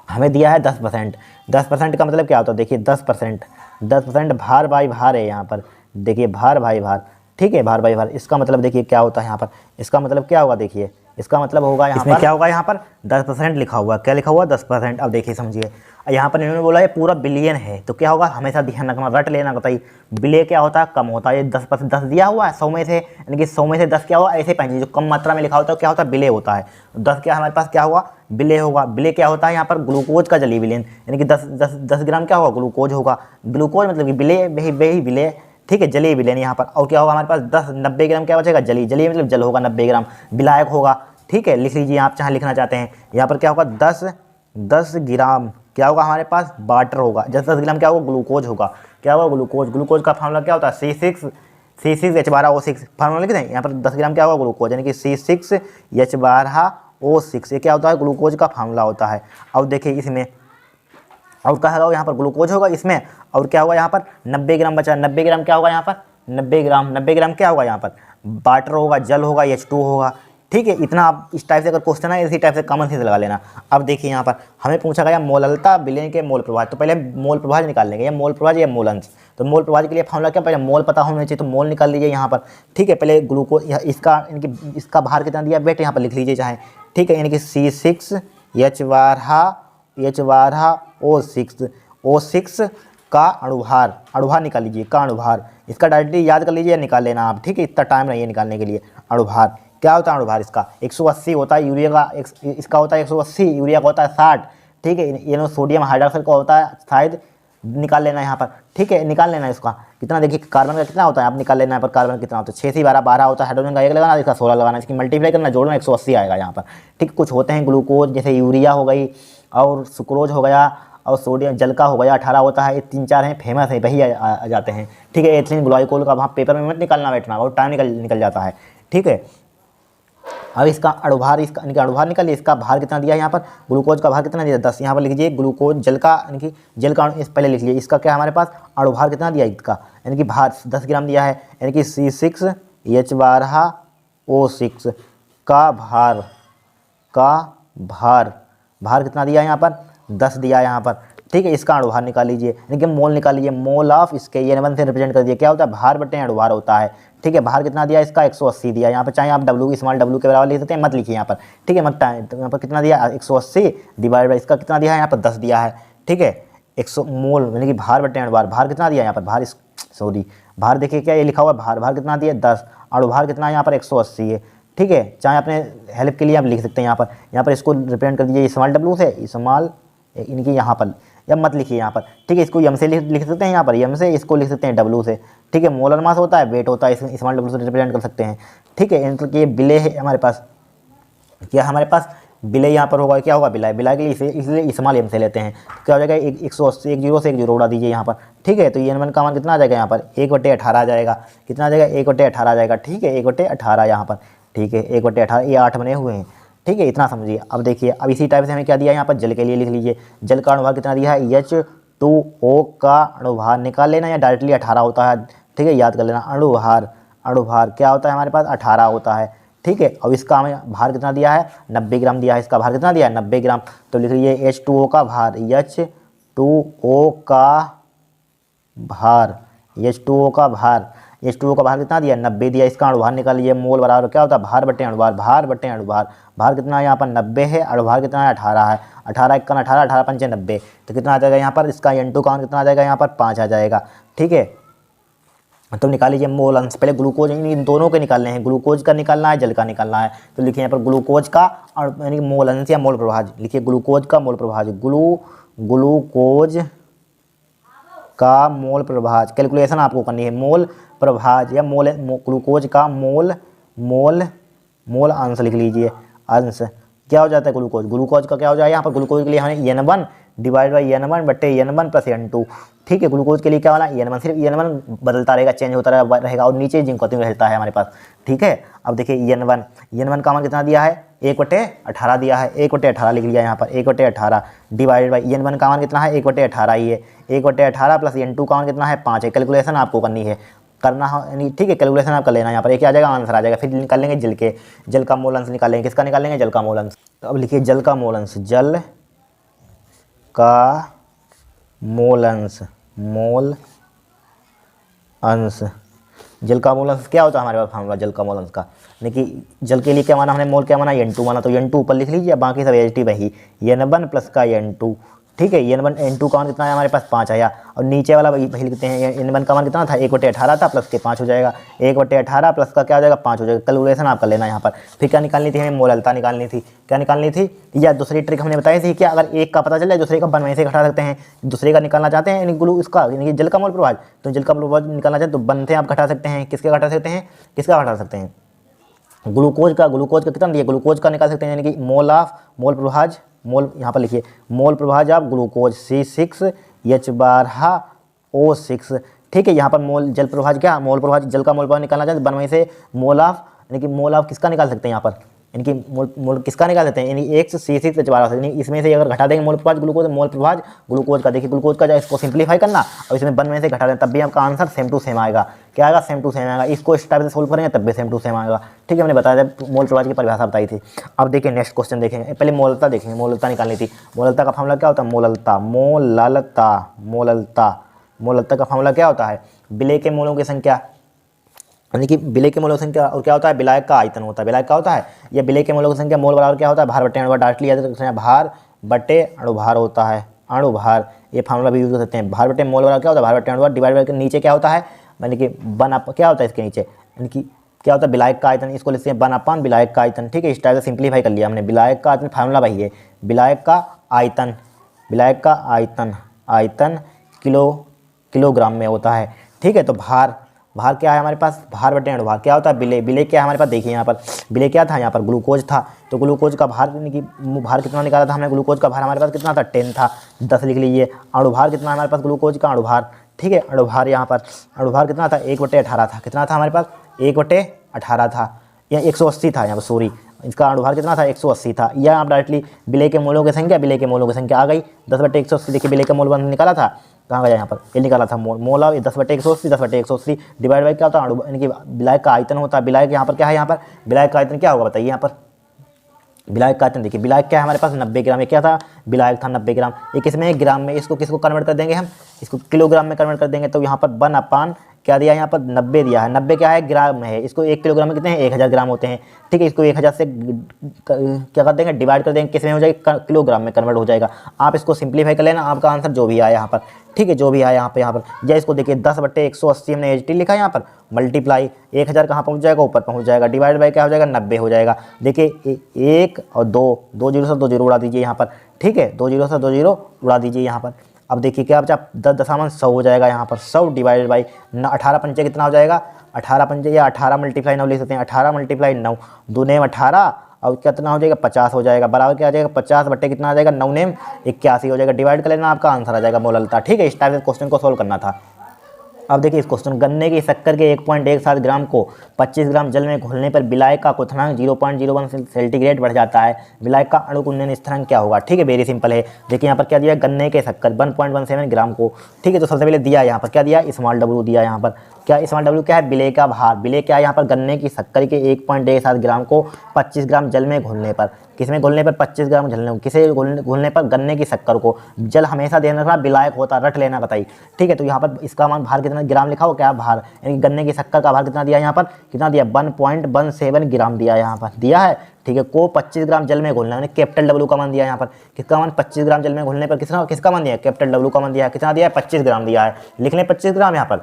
हमें दिया है 10%। 10% का मतलब क्या होता है देखिए 10% भार बाई भार है यहाँ पर, देखिए भार बाई भार। ठीक है भार बाई भार, इसका मतलब देखिए क्या होता है यहाँ पर, इसका मतलब क्या होगा देखिए, इसका मतलब होगा यहाँ पर क्या होगा, यहाँ पर 10% लिखा हुआ, क्या लिखा हुआ 10%। अब देखिए समझिए, यहाँ पर इन्होंने बोला ये पूरा बिलियन है, तो क्या होगा हमेशा ध्यान रखना, रट लेना, बताइए बिले क्या होता है, कम होता है। ये 10% 10 दिया हुआ है 100 में से, यानी कि 100 में से 10 क्या हुआ, ऐसे पहले जो कम मात्रा में लिखा होता है क्या होता है, बिले होता है। 10 क्या हमारे पास क्या हुआ, बिले होगा। बिले क्या होता है यहाँ पर, ग्लूकोज का जली विलेन, यानी कि 10 ग्राम क्या होगा, ग्लूकोज होगा। ग्लूकोज मतलब कि बिले, वही बिले, ठीक है, जली विलेन यहाँ पर। और क्या होगा हमारे पास 90 ग्राम क्या बचेगा, जली, जली मतलब जल होगा, 90 ग्राम विलायक होगा। ठीक है, लिख लीजिए आप जहाँ लिखना चाहते हैं। यहाँ पर क्या होगा 10 ग्राम क्या होगा हमारे पास, वाटर होगा। 10 ग्राम क्या होगा, ग्लूकोज होगा। क्या होगा, ग्लूकोज। ग्लूकोज का फार्मूला क्या होता है, C6H12O6 फार्मूला लिखते हैं। यहाँ पर 10 ग्राम क्या होगा, ग्लूकोज, यानी कि C6H12O6, ये क्या होता है, ग्लूकोज का फार्मूला होता है। अब देखिए इसमें और क्या होगा, यहाँ पर ग्लूकोज होगा इसमें, और क्या होगा यहाँ पर 90 ग्राम बचा। 90 ग्राम क्या होगा यहाँ पर, 90 ग्राम क्या होगा यहाँ पर, वाटर होगा, जल होगा, H2 होगा। ठीक है, इतना आप इस टाइप से अगर क्वेश्चन है इसी टाइप से कॉमन सेंस लगा लेना। अब देखिए यहाँ पर हमें पूछा गया मोललता विलेन के मोल प्रभाज, तो पहले मोल प्रभाज निकाल लेंगे, या मोल प्रभाज या मोल अंश। तो मोल प्रभाज के लिए फार्मूला क्या, पहले मोल पता होना चाहिए, तो मोल निकाल लीजिए यहाँ पर। ठीक है, पहले ग्लूकोज इसका, यानी कि इसका भार कितना दिया वेट यहाँ पर लिख लीजिए चाहे। ठीक है, यानी कि C6H12O6 का अणुभार निकाल लीजिए, का अणुभार। इसका डायरेक्टली याद कर लीजिए या निकाल लेना आप। ठीक है, इतना टाइम नहीं है निकालने के लिए। अणुभार क्या होता है, अणुभार इसका 180 होता है, यूरिया का इसका होता है 180, यूरिया का होता है 60। ठीक है, ये सोडियम हाइड्रोक्साइड का होता है शायद, निकाल लेना यहाँ पर। ठीक है, निकाल लेना इसका कितना, देखिए कार्बन का कितना होता है आप निकाल लेना यहाँ पर। कार्बन कितना होता है 6 से 12 होता है। हाइड्रोजन का 1 लगाना, इसका 16 लगाना, इसकी मल्टीप्लाई करना, जोड़ना, 180 आएगा यहाँ पर। ठीक, कुछ होते हैं ग्लूकोज, जैसे यूरिया हो गई और सुक्रोज हो गया और सोडियम जल का हो गया 18 होता है। ये 3-4 हैं फेमस है, वही आ जाते हैं। ठीक है, एथिलीन ग्लाइकोल का वहाँ पेपर में मत निकालना बैठना, और टाइम निकल जाता है। ठीक है, अब इसका अणुभार, इसका यानी कि अणुभार निकालिए। इसका भार कितना दिया है यहाँ पर, ग्लूकोज का भार कितना दिया 10, यहाँ पर लिख लीजिए। ग्लूकोज जल का, यानी कि जल का इस पहले लिख लीजिए। इसका क्या हमारे पास अणुभार कितना दिया इसका, यानी कि भार 10 ग्राम दिया है, यानी कि C6H12O6 का भार कितना दिया है यहाँ पर, 10 दिया है यहाँ पर। ठीक है, इसका अणुभार निकाल लीजिए, यानी कि मोल निकाल लीजिए। मोल ऑफ इसके N1 से रिप्रेजेंट कर दिए, क्या होता है, भार बटे अणुभार होता है। ठीक है, भार कितना दिया इसका 180 दिया यहाँ पर, चाहे आप W स्मॉल w के बराबर लिख सकते हैं, मत लिखिए यहाँ पर। ठीक है, मत तो यहाँ पर कितना दिया 180 डिवाइड बाई इसका कितना दिया है यहाँ पर 10 दिया है। ठीक है, 100 मोल यानी कि भार बटे अणुभार। भार कितना दिया यहाँ पर, भार देखिए क्या ये लिखा हुआ है, भार कितना दिया 10, अणुभार कितना है यहाँ पर 180 है। ठीक है, चाहे अपने हेल्प के लिए आप लिख सकते हैं यहाँ पर इसको रिप्रेजेंट कर दीजिए स्मॉल w से, स्मॉल इनकी यहाँ पर, या मत लिखिए यहाँ पर। ठीक है, इसको यम से लिख सकते हैं यहाँ पर, यम से, इसको लिख सकते हैं W से। ठीक है, मोलर मास होता है, वेट होता है, इसमें स्मॉल w से रिप्रेजेंट कर सकते हैं। ठीक है, मतलब कि ये बिले है हमारे पास, क्या हमारे पास बिले यहाँ पर होगा, क्या होगा बिला के लिए इसलिए स्मॉल एम से लेते हैं। तो क्या हो जाएगा 180, 1 0 से 1 0 उड़ा दीजिए यहाँ पर। ठीक है, तो N1 का मान कितना आ जाएगा यहाँ पर 1/18 आ जाएगा। कितना आ जाएगा 1/18 आ जाएगा। ठीक है, 1/18 यहाँ पर। ठीक है, 1/18, ये 8 बने हुए हैं। ठीक है, इतना समझिए। अब देखिए, अब इसी टाइप से हमें क्या दिया यहाँ पर, जल के लिए लिख लीजिए। जल का अणुभार कितना दिया है, H2O का अणुभार निकाल लेना, या डायरेक्टली 18 होता है। ठीक है, याद कर लेना। अणुभार क्या होता है हमारे पास 18 होता है। ठीक है, अब इसका हमें भार कितना दिया है 90 ग्राम दिया है। इसका भार कितना दिया है 90 ग्राम, तो लिख लीजिए H2O का भार, H2O का भार कितना दिया 90 दिया। इसका अणुभार निकाल लीजिए। मोल बराबर क्या होता है, भार बटे अणुभार। भार कितना है यहाँ पर 90 है, अणुभार कितना है 18 है। 18 × 18, 18 × 5 = 90, तो कितना आ जाएगा यहाँ पर, इसका N2 का मान कितना आ जाएगा यहाँ पर 5 आ जाएगा। ठीक है, तो निकाल लीजिए मोल अंश। पहले ग्लूकोज, इन दोनों के निकालने हैं, ग्लूकोज का निकालना है, जल का निकालना है। तो लिखिए यहाँ पर ग्लूकोज का यानी कि मोल अंश या मोल प्रभाज। लिखिए ग्लूकोज का मोल प्रभाज, ग्लूकोज का मोल प्रभाज। कैलकुलेशन आपको करनी है, मोल प्रभाज या ग्लूकोज का मोल अंश लिख लीजिए। अंश क्या हो जाता है ग्लूकोज का क्या हो जाएगा यहाँ पर, ग्लूकोज के लिए हमें N1 divide by N1 plus N2। ठीक है, ग्लूकोज के लिए क्या वाला N1, सिर्फ N1 बदलता रहेगा, चेंज होता रहेगा, और नीचे जिंक कंटिन्यू रहता है हमारे पास। ठीक है, अब देखिए N1 का मान कितना दिया है 1/18 दिया है। 1/18 लिख लिया यहाँ पर, 1/18 डिवाइडेड बाई N1 का मान कितना है 1/18 ही है। 1/18 प्लस N2 का मान कितना है 5 है। कैलकुलेशन आपको करनी है, करना है। ठीक है, कैलकुलेशन आप कर लेना। यहाँ पर एक आ जाएगा, आंसर आ जाएगा। फिर निकालेंगे जल का मोल अंश निकालेंगे। किसका निकालेंगे, जल का मोल अंश। तो अब लिखिए जल का मोल अंश, जल का मोल अंश क्या होता है हमारे पास फार्मूला जल का मोल अंश का, यानी कि जल के लिए क्या माना हमने, मोल क्या माना, N2 माना, तो N2 ऊपर लिख लीजिए, बाकी सब एच टी वही N1 प्लस का N2, ठीक है। N1 N2 का मान कितना है हमारे पास 5 आया, और नीचे वाला वही लिखते हैं, N1 का मान कितना था 1/18 था, प्लस के 5 हो जाएगा, 1/18 प्लस का क्या हो जाएगा 5 हो जाएगा। कैलकुलेशन आप कर लेना यहाँ पर। फिर क्या निकालनी थी हमें, मोललता निकालनी थी। क्या निकालनी थी, या दूसरी ट्रिक हमने बताई थी, क्या अगर एक का पता चल जाए दूसरे का वन वहीं से घटा सकते हैं। दूसरे का निकालना चाहते हैं यानी ग्लू इसका यानी कि जल का मोल प्रभाव, तो जल का मोल प्रभाव निकालना चाहते तो वन से आप घटा सकते हैं, किसके घटा सकते हैं, किसका घटा सकते हैं, ग्लूकोज का कितना दिया, ग्लूकोज का निकाल सकते हैं, यानी कि मोल प्रभाज, मोल यहाँ पर लिखिए मोल प्रभाज आप ग्लूकोज C6H12O6, ठीक है। यहाँ पर मोल जल प्रभाज क्या, मोल प्रभाज जल का मोल प्रभाज निकालना चाहते बनवाई से मोल ऑफ, यानी कि मोल ऑफ किसका निकाल सकते हैं यहाँ पर, यानी कि मोल किसका निकाल सकते हैं, यानी C6H12, यानी इसमें से अगर घटा देंगे मोल प्रभाज ग्लूकोज, मोल प्रभाज ग्लूकोज का, देखिए ग्लूकोज का जो इसको सिंप्लीफाई करना और इसमें वन में से घटा दें, तब भी आपका आंसर सेम टू सेम आएगा। क्या आएगा, सेम टू सेम आएगा। इसको इस टाइप से सोल्व करेंगे तब भी सेम टू सेम आएगा, ठीक है। हमने बताया था मोल प्रभाज की परिभाषा बताई थी। अब देखिए नेक्स्ट क्वेश्चन देखेंगे, पहले मोललता देखेंगे, मोललता निकालनी थी। मोललता का फॉर्मूला क्या होता है, मोललता का फॉर्मूला क्या होता है, विलेय के मोलों की संख्या, यानी कि विलेय के मोलों की संख्या, और क्या होता है विलायक का आयतन होता है। विलायक का होता है या विलेय के मोलों की संख्या, मोल बराबर क्या होता है, भार बटे अणुभार, डायरेक्टली याद रख सकते हैं, भार बटे अणुभार होता है, अणुभार, ये फार्मूला भी यूज कर सकते हैं। भार बटे मोल बराबर क्या होता है, भार बटे अणुभार, डिवाइड बाय के नीचे क्या होता है, यानी कि वन अप क्या होता है इसके नीचे, यानी कि क्या होता है विलायक का आयतन, इसको लिखते हैं वन अपान विलायक का आयतन, ठीक है। इस टाइप से सिंप्लीफाई कर लिया हमने। विलायक का आयतन फार्मूला वही है, विलायक का आयतन, आयतन किलोग्राम में होता है, ठीक है। तो भार क्या है हमारे पास, भार बटे अणुभार क्या होता है, विलेय क्या है हमारे पास, देखिए यहाँ पर विलेय क्या था, यहाँ पर ग्लूकोज था, तो ग्लूकोज का भार यानी कि भार कितना निकाला था हमने, ग्लूकोज का भार हमारे पास कितना था 10 था, 10 लिख लीजिए। अणुभार कितना हमारे पास ग्लूकोज का अणुभार, ठीक है। अणुभार यहाँ पर अणुभार कितना था 1/18 था, कितना था हमारे पास 1/18 था, या 180 था यहाँ पर, सॉरी इसका अणुभार कितना था 180 था। या आप डायरेक्टली विलेय के मोलों की संख्या, विलेय के मोलों की संख्या आ गई 10/180, देखिए विलेय का मोल निकाला था, कहाँ गया यहाँ पर, ये निकाला था मोल ऑफ 10/180 डिवाइड बाई क्या होता है अणु, यानी कि विलायक का आयतन होता है। विलायक यहाँ पर क्या है, यहाँ पर विलायक का आयतन क्या होगा बताइए, यहाँ पर विलायक का आयतन देखिए, विलायक क्या है हमारे पास 90 ग्राम, ये क्या था विलायक था 90 ग्राम, ये किसमें ग्राम में, इसको किसको कन्वर्ट कर देंगे हम, इसको किलोग्राम में कन्वर्ट कर देंगे, तो यहाँ पर 1 अपान क्या दिया है यहाँ पर 90 दिया है, 90 क्या है ग्राम में है, इसको 1 किलोग्राम में कितने हैं 1000 ग्राम होते हैं, ठीक है। इसको 1000 से क्या कर देंगे डिवाइड कर देंगे, किसमें हो जाएगा किलोग्राम में कन्वर्ट हो जाएगा। आप इसको सिंप्लीफाई कर लेना, आपका आंसर जो भी आया यहाँ पर, ठीक है, जो भी आया यहाँ पर या इसको देखिए 10/180 हमने एच टी लिखा है यहाँ पर, मल्टीप्लाई 1000 कहाँ पहुँच जाएगा, ऊपर पहुँच जाएगा, डिवाइड बाई क्या हो जाएगा 90 हो जाएगा। देखिए 1 और 2 जीरो से 2 जीरो उड़ा दीजिए यहाँ पर, ठीक है, 2 जीरो से 2 जीरो उड़ा दीजिए यहाँ पर। अब देखिए क्या बचा 10 हो जाएगा यहाँ पर, 100 डिवाइडेड बाई 18 पंचे कितना हो जाएगा, 18 पंचे या 18 मल्टीप्लाई 9 लिख सकते हैं, 18 मल्टीप्लाई 9 2 नेम 18 और कितना हो जाएगा 50 हो जाएगा, बराबर क्या आ जाएगा 50 बट्टे कितना आ जाएगा 9 नेम 81 हो जाएगा। डिवाइड कर लेना, आपका आंसर आ जाएगा मोललता, ठीक है। इस टाइप से क्वेश्चन को सोल्व करना था। अब देखिए इस क्वेश्चन, गन्ने की शक्कर के 1.17 ग्राम को 25 ग्राम जल में घोलने पर विलायक का क्वथनांक 0.01 सेंटीग्रेड बढ़ जाता है, विलायक का अणु कुंदन स्थिरांक क्या होगा, ठीक है। वेरी सिंपल है, देखिए यहाँ पर क्या दिया, गन्ने के शक्कर 1.17 ग्राम को, ठीक है। तो सबसे पहले दिया यहाँ पर क्या दिया, स्मॉल डब्ल्यू दिया यहाँ पर, क्या स्मॉल डब्ल्यू क्या है, विलेय का भार, विलेय क्या है यहाँ पर गन्ने की शक्कर के 1.17 ग्राम को 25 ग्राम जल में घोलने पर, किसमें घोलने पर 25 ग्राम घोलने, किसे घोलने पर गन्ने की शक्कर को। जल हमेशा ध्यान रखना विलायक होता, रट लेना बताइए, ठीक है। तो यहाँ पर इसका मान भार कितना ग्राम लिखा हो, क्या भार यानी गन्ने की शक्कर का भार कितना दिया यहाँ पर, कितना दिया 1.17 ग्राम दिया यहाँ पर, दिया है, ठीक है। को 25 ग्राम जल में घोलना, कैपिटल डब्ल्यू का मान दिया यहाँ पर, किसका मान 25 ग्राम जल में घोलने पर किसका मान दिया, कैपिटल डब्ल्यू का मान दिया है, कितना दिया है 25 ग्राम दिया है, लिख लें 25 ग्राम यहाँ पर,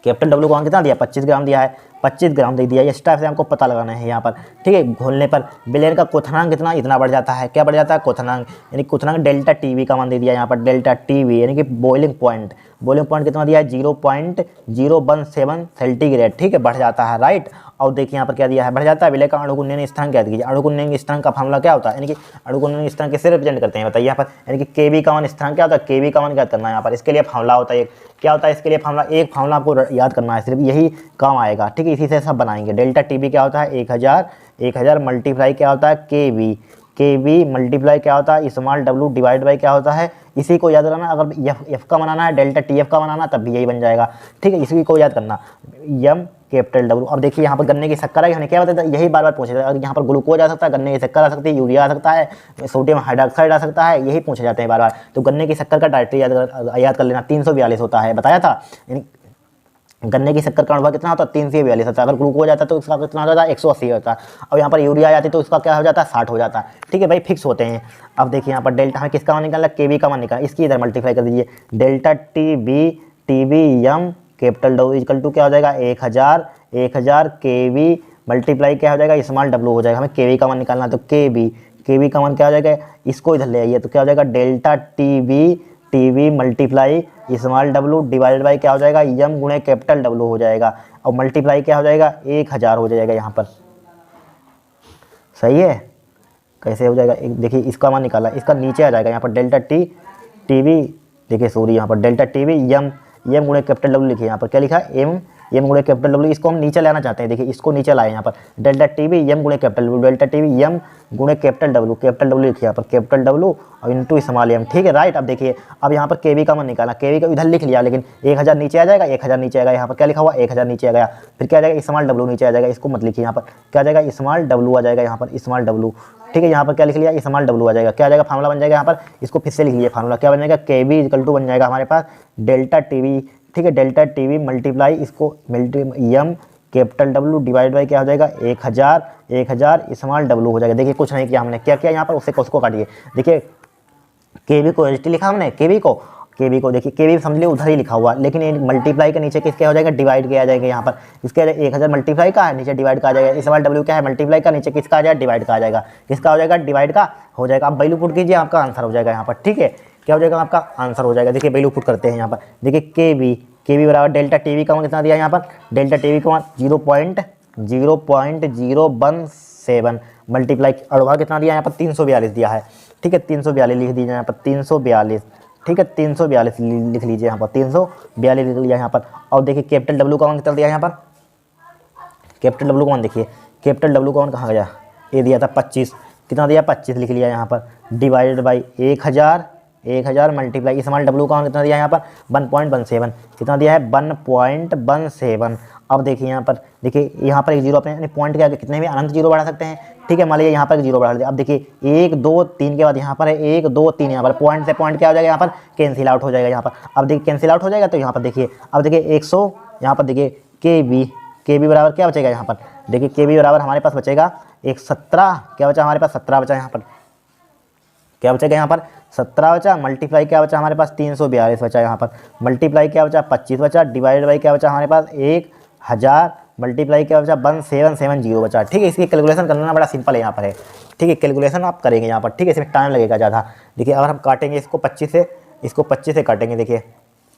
कैपिटल डब्ल्यू का मान कितना दिया 25 ग्राम दिया है, 25 ग्राम दे दिया। इस टाइप से हमको पता लगाना है यहाँ पर, ठीक है। घोलने पर विलेय का क्वथनांक कितना इतना बढ़ जाता है, क्या बढ़ जाता है क्वथनांक, यानी क्वथनांक डेल्टा टीवी का मान दे दिया यहाँ पर, डेल्टा टीवी यानी कि बॉइलिंग पॉइंट कितना दिया है 0.017 सेंटीग्रेड, ठीक है, बढ़ जाता है, राइट। और देखिए यहाँ पर क्या दिया है, बढ़ जाता है। विलेय का अणुकुंदन स्थिरांक क्या कीजिए, अणुकुंदन स्थिरांक का फार्मूला क्या होता है, यानी कि अणुकुंदन स्थिरांक किससे रिप्रेजेंट करते हैं बताइए यहाँ पर, यानी कि केवी का मान स्थिरांक क्या होता है, केवी का मान याद करना है यहाँ पर, इसके लिए फार्मूला होता है क्या होता है, इसके लिए फार्मूला एक फार्मूला आपको याद करना है, सिर्फ यही काम आएगा, ठीक है। इसी से सब बनाएंगे। डेल्टा टीबी क्या होता है 1000 मल्टीप्लाई क्या होता है केवी मल्टीप्लाई क्या होता है स्मॉल डब्ल्यू डिवाइड बाई क्या होता है, इसी को याद रखना। अगर एफ का बनाना है डेल्टा टी एफ का बनाना तब भी यही बन जाएगा, ठीक है। इसी को याद करना एम कैपिटल डब्ल्यू। अब देखिए यहाँ पर गन्ने की शक्कर है, हमने क्या बताया यही बार बार पूछा जाता है। यहाँ पर ग्लूकोज आ सकता है, गन्ने की शक्कर आ सकती है, यूरिया आ सकता है, सोडियम हाइड्रोक्साइड आ सकता है, यही पूछे जाते हैं बार बार। तो गन्ने की शक्कर का डायरेक्टली याद कर लेना 342 होता है, बताया था। गन्ने की शक्कर का अणुभार कितना होता है 342 होता है। अगर ग्लूकोज आता तो इसका कितना हो जाता है 180 होता है। और यहाँ पर यूरिया आ जाती तो इसका क्या हो जाता है 60 हो जाता है। ठीक है भाई, फिक्स होते हैं। अब देखिए यहाँ पर डेल्टा हमें किसका मान निकालना, के बी का मान निकालना, इसकी इधर मल्टीप्लाई कर दीजिए। Delta T B M capital W equal to क्या हो जाएगा 1000 के वी मल्टीप्लाई क्या हो जाएगा स्मॉल डब्ल्यू हो जाएगा। हमें के वी का मान निकालना है तो के वी का मान क्या हो जाएगा, इसको इधर ले आइए तो क्या हो जाएगा delta t we multiply small W divided by क्या हो जाएगा यम गुणे कैपिटल डब्ल्यू हो जाएगा। और मल्टीप्लाई क्या हो जाएगा 1000 हो जाएगा यहाँ पर। सही है, कैसे हो जाएगा, देखिए इसका मान निकाला, इसका नीचे आ जाएगा यहाँ पर डेल्टा टी वी, देखिए सॉरी यहाँ पर डेल्टा टी वी यम गुणे कैपिटल डब्ल्यू लिखिए। यहाँ पर क्या लिखा है एम गुणे कैपिटल डब्ल्यू, इसको हम नीचे लाना चाहते हैं। देखिए इसको नीचे लाए यहाँ पर डेल्टा टी वी यम गुणे capital W, delta t v m गुणे कैपिटल डब्ल्यू लिखिए यहाँ पर कैपिटल डब्ल्यू और इंटू स्मॉल एम। ठीक है राइट। अब देखिए अब यहाँ पर के वी का मान निकालना, के वी का इधर लिख लिया लेकिन 1000 नीचे आ जाएगा, 1000 नीचे आएगा। यहाँ पर क्या लिखा हुआ 1000 नीचे आ गया, फिर क्या आ जाएगा स्मॉल डब्ल्यू नीचे आ जाएगा, इसको मत लिखिए यहाँ पर क्या आ जाएगा स्मॉल डब्ल्यू आ जाएगा यहाँ पर स्मॉल डब्ल्यू। ठीक है, यहाँ पर क्या लिख लिया स्मॉल डब्ल्यू आ जाएगा, क्या आ जाएगा फार्मूला बन जाएगा यहाँ पर, इसको फिर से लिख लीजिए फार्मूला क्या बन जाएगा के बी इक्वल टू बन जाएगा हमारे पास डेल्टा टी वी। ठीक है, डेल्टा टी वी मल्टीप्लाई इसको यम कैपिटल डब्ल्यू डिवाइड बाई क्या हो जाएगा 1000 स्मॉल डब्ल्यू हो जाएगा। देखिए कुछ नहीं किया हमने, क्या किया यहाँ पर उसको काटिए। देखिए के वी को एच टी लिखा हमने, के वी को देखिए के वी समझ लिया उधर ही लिखा हुआ, लेकिन मल्टीप्लाई के नीचे किसके हो जाएगा डिवाइड के आ जाएगा यहाँ पर। इसके 1000 मल्टीप्लाई का है, नीचे डिवाइड का आ जाएगा। स्मॉल डब्ल्यू क्या है मल्टीप्लाई का, नीचे किसका आ जाएगा डिवाइड का आ जाएगा। किसका हो जाएगा डिवाइड का हो जाएगा। आप वैल्यू पुट कीजिए, आपका आंसर हो जाएगा यहाँ पर। ठीक है, क्या हो जाएगा आपका आंसर हो जाएगा। देखिए वैल्यू पुट करते हैं यहाँ पर, देखिए के वी बराबर डेल्टा टी वी का मान कितना दिया यहाँ पर, डेल्टा टी वी का मान 0.017 मल्टीप्लाई अड़वा कितना दिया यहाँ पर 342 दिया है। ठीक है 342 लिख दीजिए यहाँ पर 342। ठीक है 342 लिख लीजिए यहाँ पर 342 लिख लिया यहाँ पर। और देखिए कैपिटल डब्ल्यू का मान कितना दिया यहाँ पर, कैपिटल डब्ल्यू का मान देखिए कैपिटल डब्ल्यू का मान कहाँ गया, ये दिया था 25, कितना दिया 25 लिख लिया यहाँ पर divided by 1000 multiply small W का कितना दिया यहाँ पर 1.17, कितना दिया है 1.17। अब देखिए यहाँ पर एक जीरो अपने पॉइंट के आगे कितने भी अनंत जीरो बढ़ा सकते हैं। ठीक है, मान लीजिए यहाँ पर एक जीरो बढ़ा दिया। अब देखिए 1 2 3 के बाद यहाँ पर है 1 2 3, यहाँ पर पॉइंट से पॉइंट क्या हो जाएगा यहाँ पर कैंसिल आउट हो जाएगा यहाँ पर। अब देखिए कैंसिल आउट हो जाएगा तो यहाँ पर देखिए अब देखिए 100 यहाँ पर देखिए के बी बराबर क्या बचेगा यहाँ पर, देखिए के बी बराबर हमारे पास बचेगा 17, क्या बचा हमारे पास 17 बचा यहाँ पर, क्या बचेगा यहाँ पर 17 बचा, मल्टीप्लाई क्या बचा हमारे पास 342 बचा यहाँ पर, मल्टीप्लाई क्या बचा 25 बचा, डिवाइडेड बाई क्या बचा हमारे पास 1000, मल्टीप्लाई क्या बचा 1770 बचा। ठीक है, इसकी कैलकुलेशन करना बड़ा सिंपल है यहाँ पर है। ठीक है, कैलकुलेशन आप करेंगे यहाँ पर। ठीक है, इसमें टाइम लगेगा ज़्यादा। देखिए अगर हम काटेंगे इसको 25 से काटेंगे, देखिए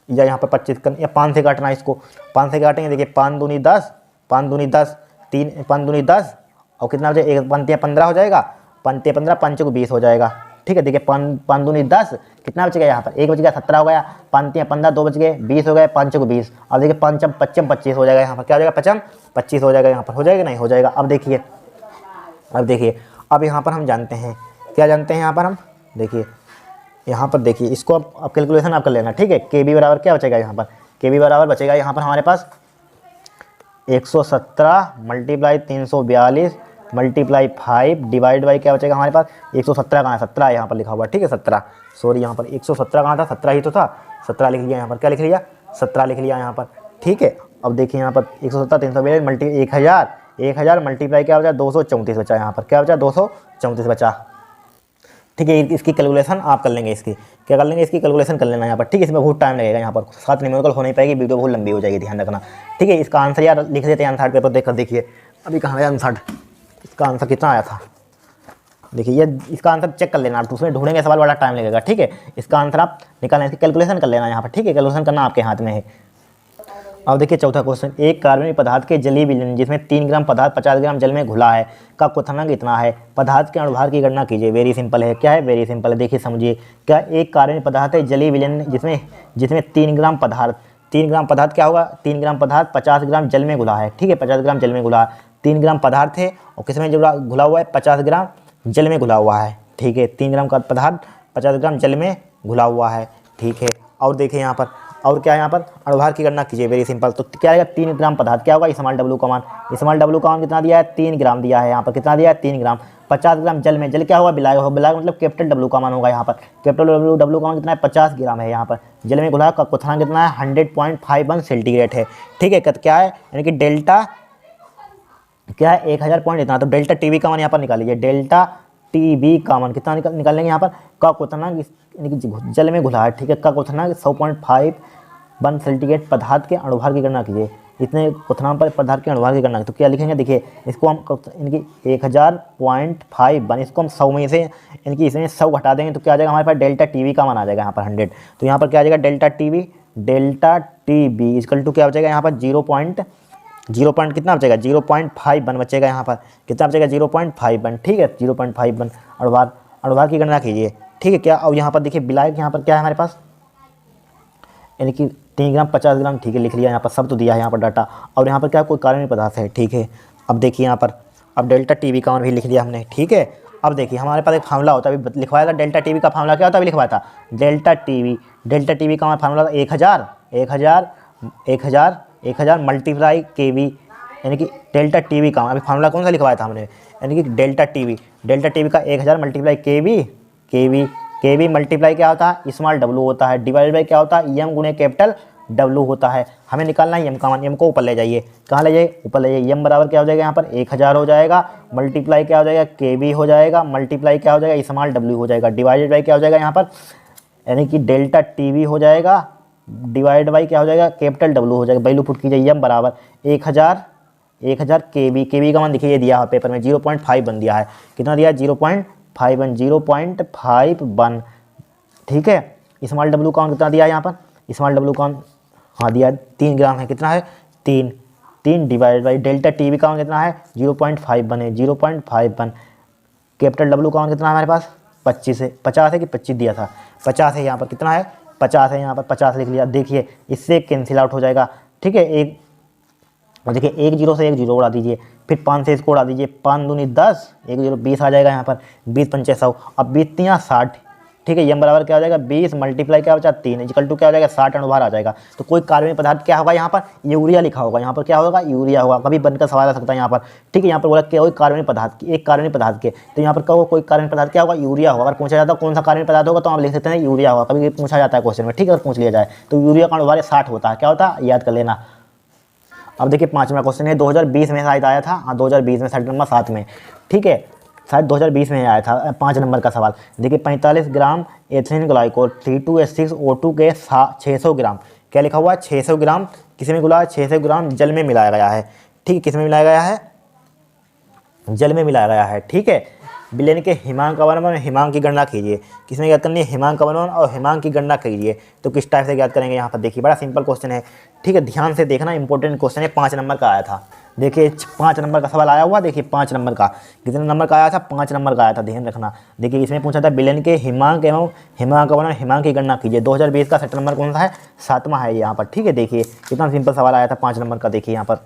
या यहाँ पर 25 या 5 से काटना है, इसको 5 से काटेंगे। देखिए 5 दूनी 10, 5 दूनी 10, 3 5 दूनी 10 और कितना बचे, एक 5 15 हो जाएगा, 5 15 5 को 20 हो जाएगा। ठीक है, देखिए 5 दूनी 10, कितना बच गया यहाँ पर, एक बच गया 17 हो गया, 5 15 2 बच गए 20 हो गए, 5 को 20। अब देखिए 5 55 25 हो जाएगा यहाँ पर, क्या हो जाएगा 55 25 हो जाएगा यहाँ पर, हो जाएगा नहीं हो जाएगा। अब देखिए अब यहाँ पर हम जानते हैं, क्या जानते हैं यहाँ पर हम, देखिए यहाँ पर देखिए इसको अब कैलकुलेशन आप कर लेना। ठीक है, के बी बराबर क्या बचेगा यहाँ पर, के बी बराबर बचेगा यहाँ पर हमारे पास 117 मल्टीप्लाई 342 मल्टीप्लाई 5 डिवाइड बाई क्या बचेगा हमारे पास 117 कहाँ है, 17 यहाँ पर लिखा हुआ। ठीक है 17, सॉरी यहाँ पर 117 कहाँ था, 17 ही तो था, 17 लिख लिया यहाँ पर, क्या लिख लिया 17 लिख लिया यहाँ पर। ठीक है, अब देखिए यहाँ पर 117 342 मल्टी 1000 मल्टीप्लाई क्या बचा 234 बचा यहाँ पर, क्या बचा 234 बचा। ठीक है, इसकी कैलकुलेशन आप कर लेंगे, इसकी क्या कर लेंगे, इसकी कैलकुलेशन कर लेना यहाँ पर। ठीक है, इसमें बहुत टाइम लगेगा यहाँ पर, 7 न्यूमेरिकल हो नहीं पाएगी, वीडियो बहुत लंबी हो जाएगी, ध्यान रखना। ठीक है, इसका आंसर यार लिख देते हैं आंसर पेपर देख कर, देखिए अभी कहाँ है आंसर, इसका आंसर कितना आया था, देखिए ये इसका आंसर चेक कर लेना, आप उसमें ढूंढेंगे सवाल बड़ा टाइम लगेगा। ठीक है, इसका आंसर आप निकालना, इसकी कैलकुलेशन कर लेना यहाँ पर। ठीक है, कैलकुलेशन करना आपके हाथ में है। अब देखिए चौथा क्वेश्चन, एक कार्बनिक पदार्थ के जलीय विलयन जिसमें 3 ग्राम पदार्थ 50 ग्राम जल में घुला है का क्वथनांक इतना है, पदार्थ के अणुभार की गणना कीजिए। वेरी सिंपल है, क्या है वेरी सिंपल है, देखिए समझिए। क्या एक कार्बनिक पदार्थ है जलीय विलयन जिसमें 3 ग्राम पदार्थ क्या होगा, 3 ग्राम पदार्थ 50 ग्राम जल में घुला है। ठीक है, 50 ग्राम जल में घुला है, 3 ग्राम पदार्थ है और किसमें घुला हुआ है 50 ग्राम जल में घुला हुआ है। ठीक है, 3 ग्राम का पदार्थ 50 ग्राम जल में घुला हुआ है। ठीक है, और देखिए यहाँ पर और क्या है यहाँ पर अणुभार की गणना कीजिए, वेरी सिंपल। तो क्या आएगा 3 ग्राम पदार्थ, क्या होगा स्मॉल डब्ल्यू का मान, स्मॉल डब्ल्यू का मान कितना दिया है 3 ग्राम दिया है यहाँ पर, कितना दिया है 3 ग्राम। 50 ग्राम जल में, जल क्या होगा बिलाएगा, हो बिलाएगा मतलब कैपिटल डब्ल्यू का मान होगा यहाँ पर, कैपिटल डब्ल्यू का मान कितना है 50 ग्राम है यहाँ पर, जल में घुला का क्वथनांक कितना है 100.51 सेंटीग्रेड है, ठीक है। क्या है यानी कि डेल्टा क्या है 1000 पॉइंट इतना, तो डेल्टा टीवी का मान यहाँ पर निकाल लीजिए, डेल्टा टीवी का मान कितना निकाल लेंगे यहाँ पर, का क्वथनांक यानी कि जल में घुला है, ठीक है, का क्वथनांक 100.51 सेंटीग्रेड पदार्थ के अणुभार की गणना कीजिए, इतने क्वथनांक पर पदार्थ के अणुभार की गणना। तो क्या लिखेंगे देखिए, इसको हम इनकी 1000.51, इसको हम 100 में से इनकी इसमें 100 घटा देंगे तो क्या आ जाएगा हमारे पास डेल्टा टीवी का मान आ जाएगा यहाँ पर 100। तो यहाँ पर क्या आ जाएगा डेल्टा टीवी इक्वल टू क्या बचेगा यहाँ पर 0 पॉइंट कितना बचेगा 0.51 बचेगा यहाँ पर, कितना बचेगा 0.51, ठीक है 0.51 अणुभार की गणना कीजिए, ठीक है। क्या और यहाँ पर देखिए विलायक यहाँ पर क्या है हमारे पास, यानी कि 3 ग्राम 50 ग्राम, ठीक है लिख लिया यहाँ पर, सब तो दिया है यहाँ पर डाटा। और यहाँ पर क्या कोई कार्बनिक पदार्थ है, ठीक है। अब देखिए यहाँ पर अब डेल्टा टीवी का मान भी लिख लिया हमने, ठीक है। अब देखिए हमारे पास एक फार्मूला होता है, अभी लिखवाया था डेल्टा टीवी का फार्मूला क्या होता है, अभी लिखवाया था डेल्टा टीवी का फार्मूला था 1000 मल्टीप्लाई केवी, यानी कि डेल्टा टीवी का अभी फार्मूला कौन सा लिखवाया था हमने, यानी कि डेल्टा टीवी का 1000 मल्टीप्लाई केवी मल्टीप्लाई क्या होता है स्मॉल डब्ल्यू होता है, डिवाइड बाई क्या होता है एम गुणे कैपिटल डब्ल्यू होता है। हमें निकालना है एम का मान, एम को ऊपर ले जाइए, कहाँ ले जाइए ऊपर ले जाइए, एम बराबर क्या हो जाएगा यहाँ पर 1000 हो जाएगा, मल्टीप्लाई क्या हो जाएगा केवी हो जाएगा, मल्टीप्लाई क्या हो जाएगा स्मॉल डब्ल्यू हो जाएगा, डिवाइडेड बाई क्या हो जाएगा यहाँ पर, यानी कि डेल्टा टीवी हो जाएगा, डिवाइड बाई क्या हो जाएगा कैपिटल डब्ल्यू हो जाएगा, वैल्यू पुट कीजिए एम बराबर 1000 केवी का मान देखिए ये दिया है पेपर में 0.51 दिया है, कितना दिया है 0.51, ठीक है। स्मॉल डब्ल्यू का मान कितना दिया है यहाँ पर, स्मॉल डब्ल्यू का मान हाँ दिया 3 ग्राम है, कितना है 3 डिवाइड बाई डेल्टा टीवी का मान कितना है 0.51 है, 0.51 कैपिटल डब्ल्यू का मान कितना है हमारे पास 50 है, 50 है कि 25 दिया था 50 है यहाँ पर, कितना है 50 है यहाँ पर 50 लिख लिया। देखिए इससे कैंसिल आउट हो जाएगा, ठीक है। एक देखिए 1 0 से 1 0 उड़ा दीजिए, फिर 5 से इसको उड़ा दीजिए, 5 दूनी 10, 1 0 20 आ जाएगा यहाँ पर, 20 पंचे 100, अब 20 3 60, ठीक है। एम बराबर क्या हो जाएगा 20 मल्टीप्लाई क्या बचा 3 इक्वल टू क्या हो जाएगा 60 अणुभार आ जाएगा। तो कोई कार्बनिक पदार्थ क्या होगा यहाँ पर यूरिया लिखा होगा, यहाँ पर क्या होगा यूरिया होगा, कभी बनकर सवाल आ सकता है यहाँ पर, ठीक है। यहाँ पर बोला क्या कोई कार्बनिक पदार्थ एक कार्बनिक पदार्थ के, तो यहाँ पर कहो कोई कार्बनिक पदार्थ क्या होगा यूरिया होगा। अगर पूछा जाता है कौन सा कार्बनिक पदार्थ होगा तो आप लिख सकते हैं यूरिया होगा, कभी पूछा जाता है क्वेश्चन में, ठीक है। अगर पूछ लिया जाए तो यूरिया का अणुभार 60 होता है, क्या होता है याद कर लेना। अब देखिए 5वां क्वेश्चन है 2020 में शायद आया था, हाँ 2020 में सेट नंबर 7 में, ठीक है शायद 2020 में आया था 5 नंबर का सवाल। देखिए 45 ग्राम एथिलीन ग्लाइकोल C2H6O2 के 600 ग्राम क्या लिखा हुआ है 600 ग्राम किसी में गुला 600 ग्राम जल में मिलाया गया है, ठीक है। किस में मिलाया गया है जल में मिलाया गया है, ठीक है। विलयन के हिमांक का वर्णन हिमांक की गणना कीजिए, किसमें ज्ञात करनी है हिमांक का वर्णन और हिमांक की गणना कीजिए। तो किस टाइप से ज्ञात करेंगे यहाँ पर देखिए बड़ा सिंपल क्वेश्चन है, ठीक है। ध्यान से देखना इंपॉर्टेंट क्वेश्चन है, 5 नंबर का आया था। देखिए 5 नंबर का सवाल आया हुआ, देखिए 5 नंबर का कितने नंबर का आया था 5 नंबर का आया था, ध्यान रखना। देखिए इसमें पूछा था विलयन के हिमांक एवं हिमांक का वर्णन हिमांक की गणना कीजिए। 2020 का सेट नंबर कौन सा है 7वां है यहाँ पर, ठीक है। देखिए कितना सिंपल सवाल आया था 5 नंबर का, देखिए यहाँ पर।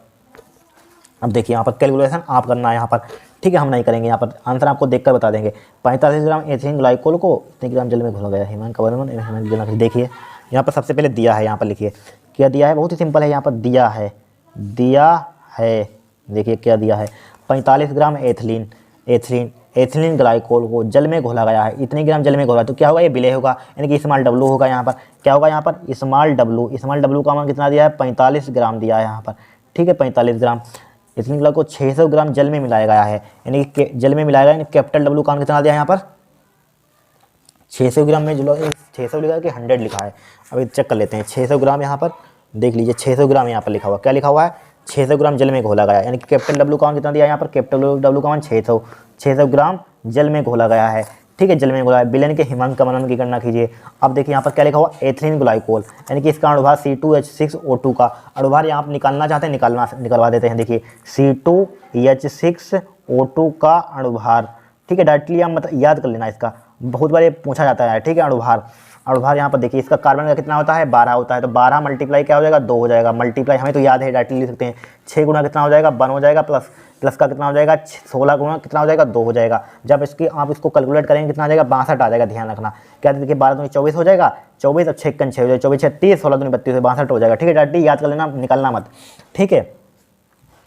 अब देखिए यहाँ पर कैलकुलेशन आप करना है यहाँ पर, ठीक है। हम नहीं करेंगे यहाँ पर, आंसर आपको देखकर बता देंगे। 45 ग्राम एथिलीन ग्लाइकोल को कितने ग्राम जल में घोला गया हिमांक का वर्णन हिमांक की गणना कीजिए। देखिए यहाँ पर सबसे पहले दिया है, यहाँ पर लिखिए क्या दिया है, बहुत ही सिंपल है यहाँ पर दिया है देखिए क्या दिया है 45 ग्राम एथिलीन ग्लाइकोल को जल में घोला गया है, इतने ग्राम जल में घोला तो क्या होगा ये विलेय होगा, यानी कि स्मॉल डब्ल्यू होगा यहाँ पर। क्या होगा यहाँ पर स्मॉल डब्ल्यू का मान कितना दिया है 45 ग्राम दिया है यहाँ पर, ठीक है। 45 ग्राम एथिलीन ग्लाइकोल को 600 ग्राम जल में मिलाया गया है, यानी कि जल में मिलाया गया, यानी कैपिटल डब्ल्यू का मान कितना दिया है यहाँ पर 600 ग्राम में जो 600 लिखा है कि 100 लिखा है, अभी चेक कर लेते हैं। 600 ग्राम यहाँ पर देख लीजिए 600 ग्राम यहाँ पर लिखा हुआ, क्या लिखा हुआ है 600 ग्राम जल में घोला गया, यानी कि कैपिटल डब्ल्यू का मान कितना दिया है यहाँ पर कैपिटल डब्ल्यू का मान 600 ग्राम जल में घोला गया है, ठीक है। जल में घोला है। विलयन के हिमांक का वर्णन की गणना कीजिए। अब देखिए यहाँ पर क्या लिखा हुआ एथिलीन ग्लाइकोल, यानी कि इसका अणुभार C2H6O2 का अणुभार यहाँ आप निकालना चाहते हैं निकलवा देते हैं। देखिए C2H6O2 का अणुभार, ठीक है। डायरेक्टली आप मतलब याद कर लेना, इसका बहुत बार ये पूछा जाता है, ठीक है। अणुभार यहाँ पर देखिए इसका कार्बन का कितना होता है 12 होता है, तो 12 मल्टीप्लाई क्या हो जाएगा 2 हो जाएगा, मल्टीप्लाई हमें तो याद है डायरेक्टली लिख सकते हैं 6 गुना कितना हो जाएगा 1 हो जाएगा, प्लस प्लस का कितना हो जाएगा 16 गुणा कितना हो जाएगा 2 हो जाएगा। जब इसकी आप इसको कैलकुलेट करेंगे कितना आ जाएगा 62 आ जाएगा, ध्यान रखना। क्या देखिए 12 दूनी 24 हो जाएगा, 24 और 6 6 हो जाएगा, 24 6 30, 16 दूनी 32 62 हो जाएगा। ठीक है, डायरेक्टली याद कर लेना, निकलना मत। ठीक है,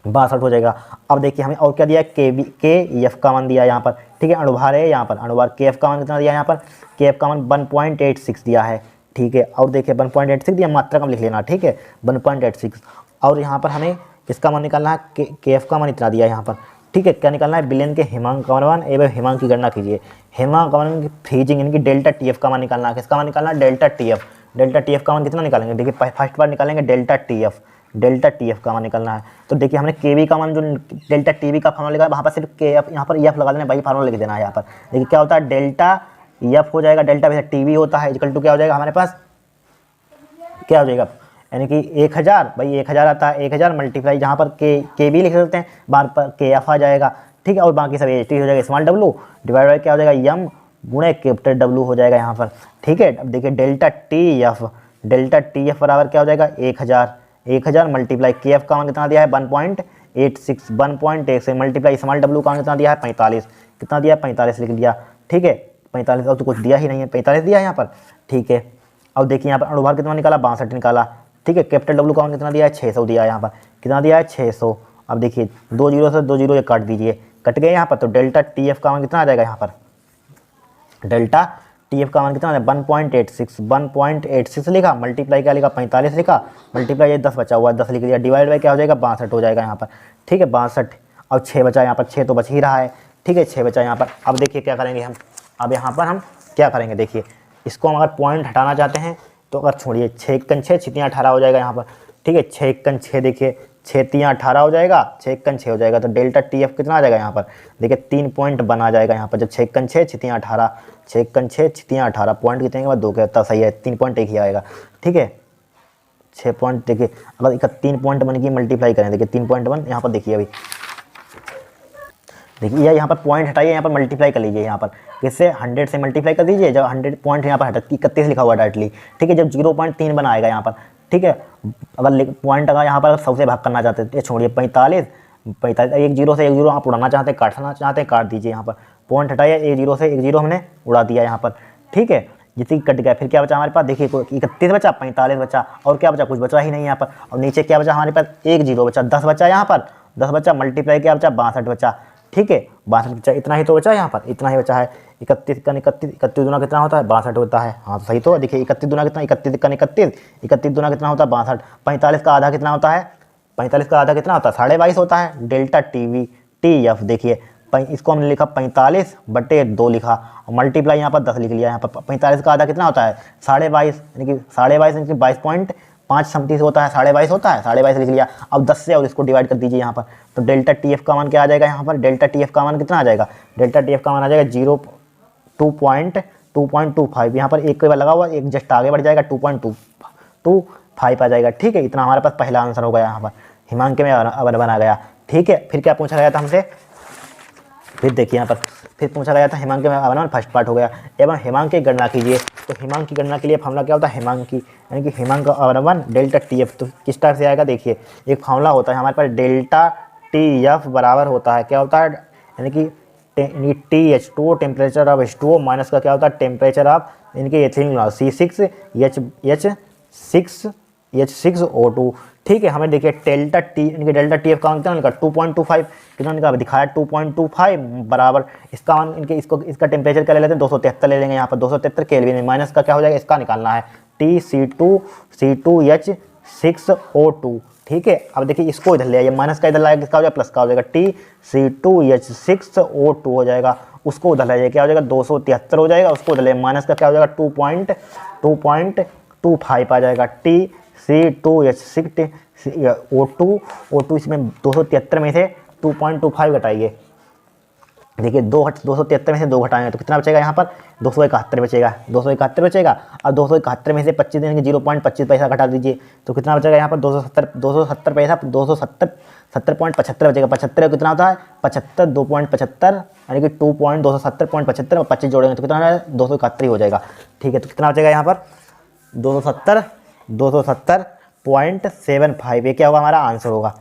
62 हो जाएगा। अब देखिए हमें और क्या दिया है, के एफ का मान दिया है यहाँ पर। ठीक है, अणुभार है यहाँ पर, अणुभार के एफ का मान कितना दिया है यहाँ पर, के एफ का मान 1.86 दिया है। ठीक है, और देखिए 1.86 दिया, मात्रा कम लिख लेना। ठीक है, 1.86। और यहाँ पर हमें किसका मान निकालना है, के एफ का मान इतना दिया है यहाँ पर। ठीक है, क्या निकालना है, विलयन के हिमांक का मान एवं हिमांक की गणना कीजिए। हिमांक का मान की फ्रीजिंग यानी कि डेल्टा टी एफ का मान निकालना है। किसका मान निकालना है, delta T F. Delta T F का मान कितना निकालेंगे, देखिए फर्स्ट बार निकालेंगे delta T F, delta T F का मान निकालना है। तो देखिए हमने के वी का मान जो डेल्टा टी वी का फार्मूला लिखा है वहाँ पर सिर्फ के एफ, यहाँ पर एफ लगा देना, भाई फार्मूला लिख देना है यहाँ पर। देखिए क्या होता है, डेल्टा एफ हो जाएगा, डेल्टा वैसे टी वी होता है, इक्वल टू क्या हो जाएगा हमारे पास, क्या हो जाएगा, यानी कि 1000, भाई 1000 आता है, 1000 मल्टीप्लाई जहाँ पर के वी लिख सकते हैं, बार पर के एफ आ जाएगा। ठीक है, और बाकी सब एच टी हो जाएगा, स्मॉल डब्लू डिवाइड बाई क्या हो जाएगा, यम गुणे कैपिटल डब्लू हो जाएगा यहाँ पर। ठीक है, अब देखिए डेल्टा टी एफ बराबर क्या हो जाएगा 1000 मल्टीप्लाई के एफ का मान कितना दिया है 1.86 मल्टीप्लाई स्मॉल डब्लू का मान कितना दिया है 45, कितना दिया है 45 लिख दिया। ठीक है, 45, और तो कुछ दिया ही नहीं है, 45 दिया है यहाँ पर। ठीक है, अब देखिए यहाँ पर अणुभार कितना निकाला 62 निकाला। ठीक है, कैपिटल डब्लू का मान कितना दिया है 600 दिया है यहाँ पर, कितना दिया है 600। अब देखिए 2 जीरो से 2 जीरो ये काट दीजिए, कट गए यहाँ पर, तो डेल्टा टी एफ का मान कितना आ जाएगा यहाँ पर, डेल्टा टी एफ का मान कितना है 1.86 लिखा, मल्टीप्लाई क्या लिखा 45 लिखा, मल्टीप्लाई ये 10 बचा हुआ है 10 लिख दिया, डिवाइड बाई क्या हो जाएगा 62 हो जाएगा यहाँ पर। ठीक है, 62 और 6 बचा यहाँ पर, 6 तो बच ही रहा है। ठीक है, 6 बचा यहाँ पर। अब देखिए क्या करेंगे हम, अब यहाँ पर हम क्या करेंगे, देखिए इसको हम अगर पॉइंट हटाना चाहते हैं तो अगर छोड़िए 6 1 6 6 3 18 हो जाएगा यहाँ पर। ठीक है, 6 1 6 देखिए 6 3 18 हो जाएगा, 6 1 6 हो जाएगा, तो डेल्टा टी एफ कितना आ जाएगा यहाँ पर, देखिए 3 पॉइंट बना जाएगा यहाँ पर, जब 6 1 6 6 3 18 6 1 6 6 3 18 पॉइंट कितने के बाद 2 के तब सही है, 3 पॉइंट एक ही आएगा। ठीक है, 6 पॉइंट देखिए अगर 3 पॉइंट बन की मल्टीप्लाई करें, देखिए 3.1 यहाँ पर देखिए, अभी देखिए यहाँ पर पॉइंट हटाइए, यहाँ पर मल्टीप्लाई कर लीजिए, यहाँ पर किससे 100 से मल्टीप्लाई कर दीजिए, जब 100 पॉइंट यहाँ पर हटा 31 लिखा हुआ डायरेक्टली। ठीक है, जब 0.3 बना आएगा यहाँ पर। ठीक है, अगर पॉइंट अगर यहाँ पर 100 से भाग करना चाहते हैं, छोड़िए 45 एक जीरो से एक जीरो आप उड़ाना चाहते हैं, काटना चाहते हैं, काट दीजिए यहाँ पर, पॉइंट हटाइए, एक जीरो से एक जीरो हमने उड़ा दिया यहाँ पर। ठीक है, जितनी कट गया, फिर क्या बचा हमारे पास, देखिए 31 बचा, 45 बचा, और क्या बचा, कुछ बचा ही नहीं यहाँ पर। और नीचे क्या बचा हमारे पास, एक जीरो बचा, 10 बचा यहाँ पर, 10 बचा, मल्टीप्लाई क्या बचा 62 बचा। ठीक है, 62 बचा, इतना ही तो बचा यहाँ पर, इतना ही बचा है। 31 का 31 दुना कितना होता है 62 होता है, हाँ तो सही तो देखिए 31 दुना कितना, 31 का 31 दुना कितना होता है 62, 45 का आधा कितना होता है, 45 का आधा कितना होता है 22.5 होता है। डेल्टा टी एफ देखिए इसको हमने लिखा 45/2 लिखा, और मल्टीप्लाई यहाँ पर 10 लिख लिया। यहाँ पर 45 का आधा कितना होता है 22.5, यानी कि 22.5 समथिंग से होता है, 22.5 होता है, 22.5 लिख लिया। अब 10 से और इसको डिवाइड कर दीजिए यहाँ पर, तो डेल्टा टी एफ का मान क्या आ जाएगा यहाँ पर, डेल्टा टी एफ का मान कितना आ जाएगा, डेल्टा टी एफ का मान आ जाएगा 2.25। यहाँ पर एक कई बार लगा हुआ, एक जस्ट आगे बढ़ जाएगा, 2.25 आ जाएगा। ठीक है, इतना हमारे पास पहला आंसर हो गया यहाँ पर, हिमांक में अवर बना गया। ठीक है, फिर क्या पूछा गया था हमसे, फिर देखिए यहाँ पर फिर पूछा गया था हिमांक में अवनमन, फर्स्ट पार्ट हो गया। एवं हिमांक की गणना कीजिए, तो हिमांक की गणना के लिए फार्मूला क्या होता है, हिमांक की यानी कि हिमांक का अवनमन डेल्टा टी एफ। तो किस टाइप से आएगा, देखिए एक फार्मूला होता है हमारे पास, डेल्टा टी एफ बराबर होता है क्या होता है, यानी कि TH2 temperature of H2O minus का क्या होता है टेम्परेचर ऑफ यानी कि एथिलीन C6H6O2। ठीक है, हमें देखिए डेल्टा टी यानी कि डेल्टा टी एफ का मान कितना निकला 2.25, कितना निकला दिखाया 2.25 बराबर इसका मान इनके इसका टेम्परेचर क्या ले लेते हैं 273 ले लेंगे यहाँ पर, 273 केल्विन, माइनस का क्या हो जाएगा इसका निकालना है C2H6O2। ठीक है, अब देखिए इसको इधर ले आइए, माइनस का इधर लाएगा किसका हो जाएगा प्लस का हो जाएगा, TC2H6O2 हो जाएगा, उसको उधर ले जाइए क्या हो जाएगा 273 हो जाएगा, उसको उधर ले माइनस का क्या हो जाएगा 2.25 आ जाएगा, TC2H6O2 इसमें 273 में से 2.25 घटाइए, देखिए 273 में से 2 घटाएंगे तो कितना बचेगा यहाँ पर 271 बचेगा, 271 बचेगा। अब 271 में से 25 देंगे 0.25 पैसा घटा दीजिए तो कितना बचेगा यहाँ पर 270 पैसा 70.75 बचेगा। 75 कितना होता है 75 2.75 यानी कि 2.270.75 और 25 जोड़ेंगे तो कितना हो जाएगा 271 हो जाएगा। ठीक है, तो कितना बचेगा यहाँ पर 270.75, ये क्या होगा हमारा आंसर होगा।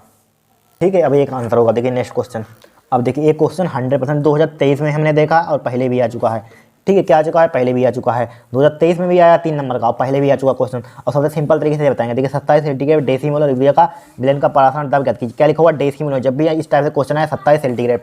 ठीक है, अब एक आंसर होगा। देखिए नेक्स्ट क्वेश्चन, अब देखिए एक क्वेश्चन 100% 2023 में हमने देखा और पहले भी आ चुका है। ठीक है, क्या आ चुका है, पहले भी आ चुका है, 2023 में भी आया 3 नंबर का और पहले भी आ चुका क्वेश्चन। और सबसे सिंपल तरीके से बताएंगे। देखिए 27 सेंटीग्रेड डेसीमोल और यूरिया का विलयन का परासरण दाब ज्ञात कीजिए। क्या लिखा हुआ, डेसीमोल। जब भी इस टाइप से क्वेश्चन आया 27 सेंटीग्रेड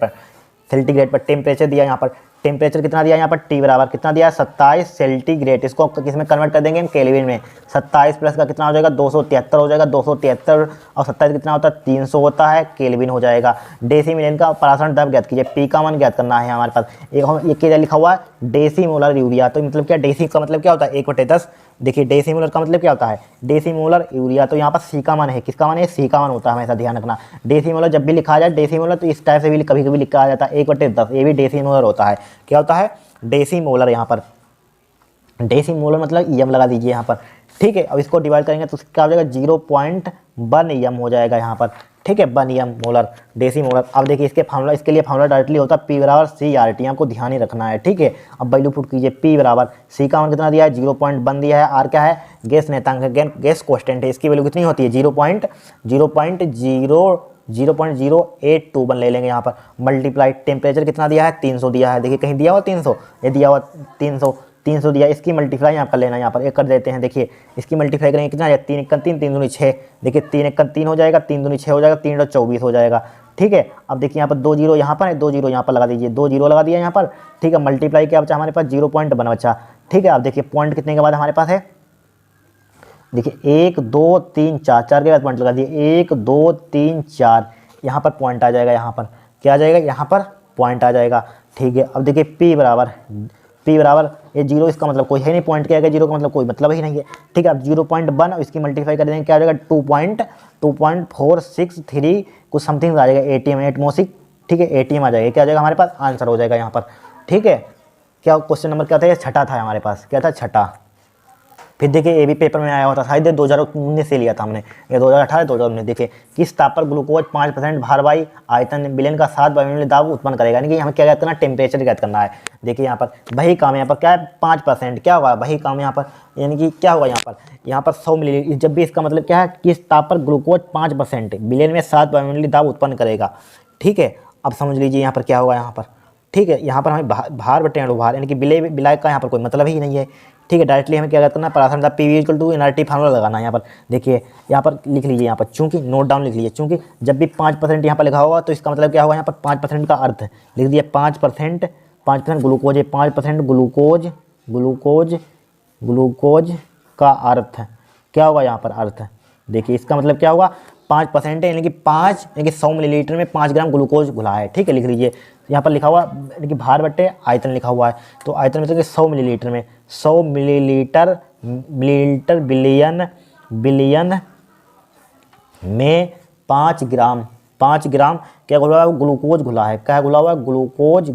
पर टेम्परेचर दिया, यहाँ पर टेम्परेचर कितना दिया, यहाँ पर टी बराबर कितना दिया है 27 सेंटीग्रेड। इसको किस में कन्वर्ट कर देंगे हम, केल्विन में। 27 प्लस का कितना हो जाएगा 273 हो जाएगा, 273 और 27 कितना होता है 300 होता है, केल्विन हो जाएगा। डेसीमिलियन का परासरण दाब ज्ञात कीजिए, पी का मान ज्ञात करना है हमारे पास। एक क्या लिखा हुआ है डेसीमोलर यूरिया, तो मतलब क्या, डेसी का मतलब क्या होता है 1/10। देखिए डेसीमोलर का मतलब क्या होता है, डेसीमोलर यूरिया, तो यहाँ पर सी का मान है, किसका मान है, सी का मान होता है, हमेशा ध्यान रखना। डेसीमोलर जब भी लिखा जाए डेसीमोलर तो इस टाइप से भी कभी कभी लिखा जाता है 1/10, ये भी डेसीमोलर होता है। क्या होता है, डेसीमोलर। यहाँ पर डेसीमोलर मतलब ईएम लगा दीजिए यहाँ पर। ठीक है, अब इसको डिवाइड करेंगे तो क्या हो जाएगा 0.1 ईएम हो जाएगा यहाँ पर। ठीक है, 1 ईएम मोलर डेसीमोलर। अब देखिए इसके फार्मूला, इसके लिए फार्मूला डायरेक्टली होता है पी बराबर सी आर टी, आपको ध्यान ही रखना है। ठीक है, अब वैल्यू पुट कीजिए, पी बराबर सी का मान कितना दिया है 0.1 दिया है, आर क्या है गैस नेतांक है, गैस कांस्टेंट है, इसकी वैल्यू कितनी होती है 0.082 ले लेंगे यहाँ पर। मल्टीप्लाई टेम्परेचर कितना दिया है 300 दिया है, देखिए कहीं दिया हुआ 300, ये दिया हुआ 300 दिया, इसकी मल्टीप्लाई यहाँ कर लेना, यहाँ पर एक कर देते हैं। देखिए इसकी मल्टीप्लाई करेंगे कितना है 3 × 3 3 दूनी 6, देखिए 3 × 3 हो जाएगा, 3 दूनी 6 हो जाएगा, 3 × 24 हो जाएगा। ठीक है, अब देखिए यहाँ पर 2 जीरो यहाँ पर है, 2 जीरो यहाँ पर लगा दीजिए, 2 जीरो लगा दिया यहाँ पर। ठीक है, मल्टीप्लाई क्या बचा हमारे पास 0.1 बचा। ठीक है, अब देखिए पॉइंट कितने के बाद हमारे पास है, देखिए 1 2 3 4, 4 के बाद पॉइंट लगा दिए, 1 2 3 4, यहाँ पर पॉइंट आ जाएगा, यहाँ पर क्या आ जाएगा, यहाँ पर पॉइंट आ जाएगा। ठीक है, अब देखिए P बराबर ये जीरो, इसका मतलब कोई है नहीं, पॉइंट क्या है, जीरो का मतलब कोई मतलब ही नहीं है। ठीक है, अब 0.1 और इसकी मल्टीप्लाई कर देंगे, क्या आ जाएगा 2.463 कुछ समथिंग आ जाएगा, एटीएम एटमोसिक। ठीक है, एटीएम आ जाएगा, क्या आ जाएगा हमारे पास, आंसर हो जाएगा यहाँ पर। ठीक है, क्या क्वेश्चन नंबर क्या था, ये छठा था हमारे पास, क्या था छठा। फिर देखिए ये भी पेपर में आया होता था, शायद 2019 से लिया था हमने, ये 2018 2019। देखिए किस ताप पर ग्लूकोज 5% भार वाई आयतन विलयन का 7 वायुमंडलीय दाब उत्पन्न करेगा, यानी कि हमें क्या ज्ञात करना है, टेम्परेचर ज्ञात करना है। देखिए यहाँ पर वही काम, यहाँ पर क्या है 5%, क्या होगा वही काम यहाँ पर, यानी कि क्या होगा यहाँ पर 100 मिलीलीटर, जब भी इसका मतलब क्या है, किस ताप पर ग्लूकोज 5% विलयन में 7 वायुमंडलीय दाब उत्पन्न करेगा। ठीक है, अब समझ लीजिए यहाँ पर क्या होगा यहाँ पर। ठीक है, यहाँ पर हमें भार बटे अणुभार, यानी कि विलय का यहाँ पर कोई मतलब ही नहीं है। ठीक है, डायरेक्टली हमें क्या करना है, परासरण दाब PV = nRT फार्मूला लगाना है यहाँ पर। देखिए यहाँ पर लिख लीजिए, यहाँ पर चूंकि नोट डाउन लिख लीजिए, चूंकि जब भी 5% यहाँ पर लिखा होगा तो इसका मतलब क्या होगा, यहाँ पर 5% का अर्थ लिख दिया, 5% ग्लूकोज है, 5% ग्लूकोज का अर्थ क्या होगा यहाँ पर अर्थ। देखिए इसका मतलब क्या होगा 5% है, यानी कि 100 मिलीलीटर में 5 ग्राम ग्लूकोज घुला है। ठीक है, लिख लीजिए यहाँ पर लिखा हुआ, यानी कि भार बटे आयतन लिखा हुआ है, तो आयतन मतलब कि 100 मिलीलीटर में 100 मिलीलीटर बिलियन में 5 ग्राम क्या घुला हुआ है, ग्लूकोज घुला है। क्या घुला हुआ है, ग्लूकोज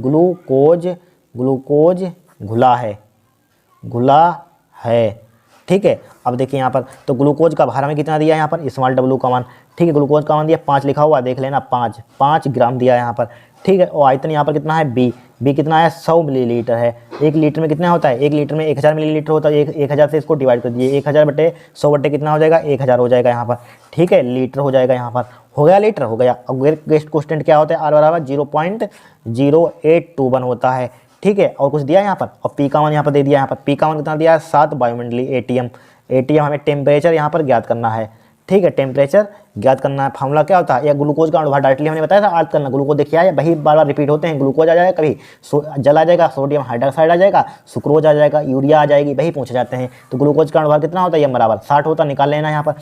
घुला है। ठीक है, अब देखिए यहाँ पर तो ग्लूकोज का भार हमें कितना दिया है, यहाँ पर स्मॉल w का मान। ठीक है, ग्लूकोज का मान दिया 5 लिखा हुआ, देख लेना 5 ग्राम दिया है यहाँ पर। ठीक है, और आयतन यहाँ पर कितना है बी कितना है 100 मिलीलीटर है। 1 लीटर में कितना होता है, 1 लीटर में 1000 मिलीलीटर होता है, 1000 से इसको डिवाइड कर दिए, 1000 बटे 100 बटे कितना हो जाएगा 1000 हो जाएगा यहाँ पर। ठीक है, लीटर हो जाएगा यहाँ पर, हो गया लीटर हो गया। अब गेस्ट कांस्टेंट क्या होता है, R बराबर 0.0821 होता है। ठीक है, और कुछ दिया यहाँ पर, और पी का मान यहाँ पर दे दिया, यहाँ पर पी का मान कितना दिया है 7 वायुमंडलीय एटीएम हमें टेम्परेचर यहाँ पर ज्ञात करना है। ठीक है, टेम्परेचर ज्ञात करना है। फार्मूला क्या होता है, या ग्लूकोज का अणुभार डायरेक्टली हमने बताया था याद करना। ग्लूकोज देखिए आया, वही बार बार रिपीट होते हैं, ग्लूकोज आ जाएगा, कभी जल आ जाएगा, सोडियम हाइड्रोक्साइड आ जाएगा, सुक्रोज आ जाएगा, यूरिया आ जाएगी, वही पूछे जाते हैं। तो ग्लूकोज का अणुभार कितना होता है, m बराबर 60 होता है, निकाल लेना यहाँ पर।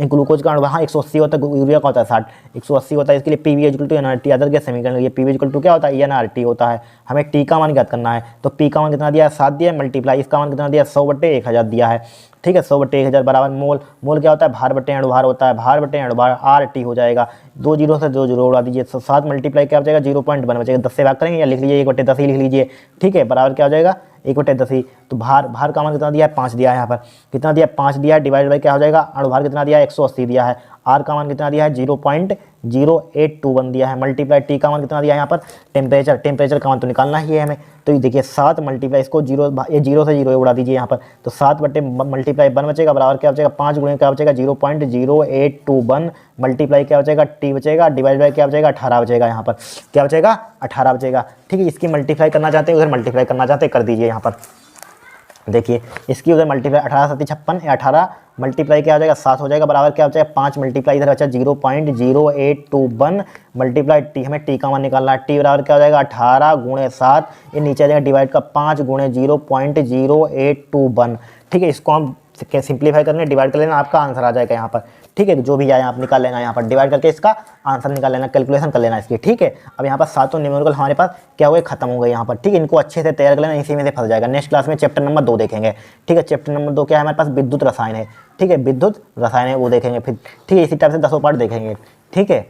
ग्लूकोज का अणुभार 180 होता है, यूरिया का होता है 60, 180 होता है। इसके लिए PV = nRT, अदर के समीकरण ये PV = क्या होता है nRT होता है। हमें टी का मान ज्ञात करना है, तो पी का मान कितना दिया है 7 दिया है, मल्टीप्लाई इसका मान कितना दिया 100 बटे 1000 दिया है। ठीक है, 100 बटे 1000 बराबर मोल क्या होता है, भार बटे अणुभार होता है, भार बटे अणुभार RT हो जाएगा। 2 जीरो से 2 जीरो उड़ा दीजिए, 7 मल्टीप्लाई क्या हो जाएगा 0.1 बचेगा, 10 से भाग करेंगे, या लिख लीजिए 1/10 ही लिख लीजिए। ठीक है, बराबर क्या हो जाएगा 1/10 ही। तो भार का मान कितना दिया है 5 दिया है, यहाँ पर कितना दिया 5 दिया है, डिवाइड बाई क्या हो जाएगा, अणुभार कितना दिया है 180 दिया है। आर का मान कितना दिया है 0.0821 दिया है, मल्टीप्लाई टी का मान कितना दिया है यहाँ पर टेम्परेचर का मान तो निकालना ही है हमें। तो ये देखिए 7 मल्टीप्लाई इसको ये 0 से 0 उड़ा दीजिए यहाँ पर, तो 7 बटे मल्टीप्लाई 1 बचेगा बराबर क्या बचेगा 5 गुणे क्या बचेगा 0.0821 मल्टीप्लाई क्या बचेगा टी बचेगा डिवाइड बाई क्या बचेगा 18 बचेगा, यहाँ पर क्या बचेगा 18 बचेगा। ठीक है, इसकी मल्टीप्लाई करना चाहते हैं उधर मल्टीप्लाई करना चाहते हैं कर दीजिए यहाँ पर। देखिए इसकी उधर मल्टीप्लाई 18 7 56 18 मल्टीप्लाई क्या हो जाएगा 7 हो जाएगा बराबर क्या हो जाएगा 5 मल्टीप्लाई इधर बचा 0.0821 मल्टीप्लाई टी, हमें टी का मान निकालना है, टी बराबर क्या हो जाएगा 18 गुणे 7, ये नीचे आ जाएगा डिवाइड का 5 गुणे 0.0821। ठीक है, इसको हम सिंप्लीफाई करने डिवाइड कर लेना, आपका आंसर आ जाएगा यहाँ पर। ठीक है, जो भी आए आप निकाल लेना, यहाँ पर डिवाइड करके इसका आंसर निकाल लेना, कैलकुलेशन कर लेना इसकी। ठीक है, अब यहाँ पर सातों न्यूमेरिकल हमारे पास क्या हुए खत्म हो गए यहाँ पर। ठीक है, इनको अच्छे से तैयार कर लेना, इसी में से फंस जाएगा। नेक्स्ट क्लास में चैप्टर नंबर 2 देखेंगे। ठीक है, चैप्टर नंबर 2 क्या है हमारे पास विद्युत रसायन है। ठीक है, विद्युत रसायन है वो देखेंगे फिर। ठीक है, इसी टाइप से 10 पार्ट देखेंगे। ठीक है।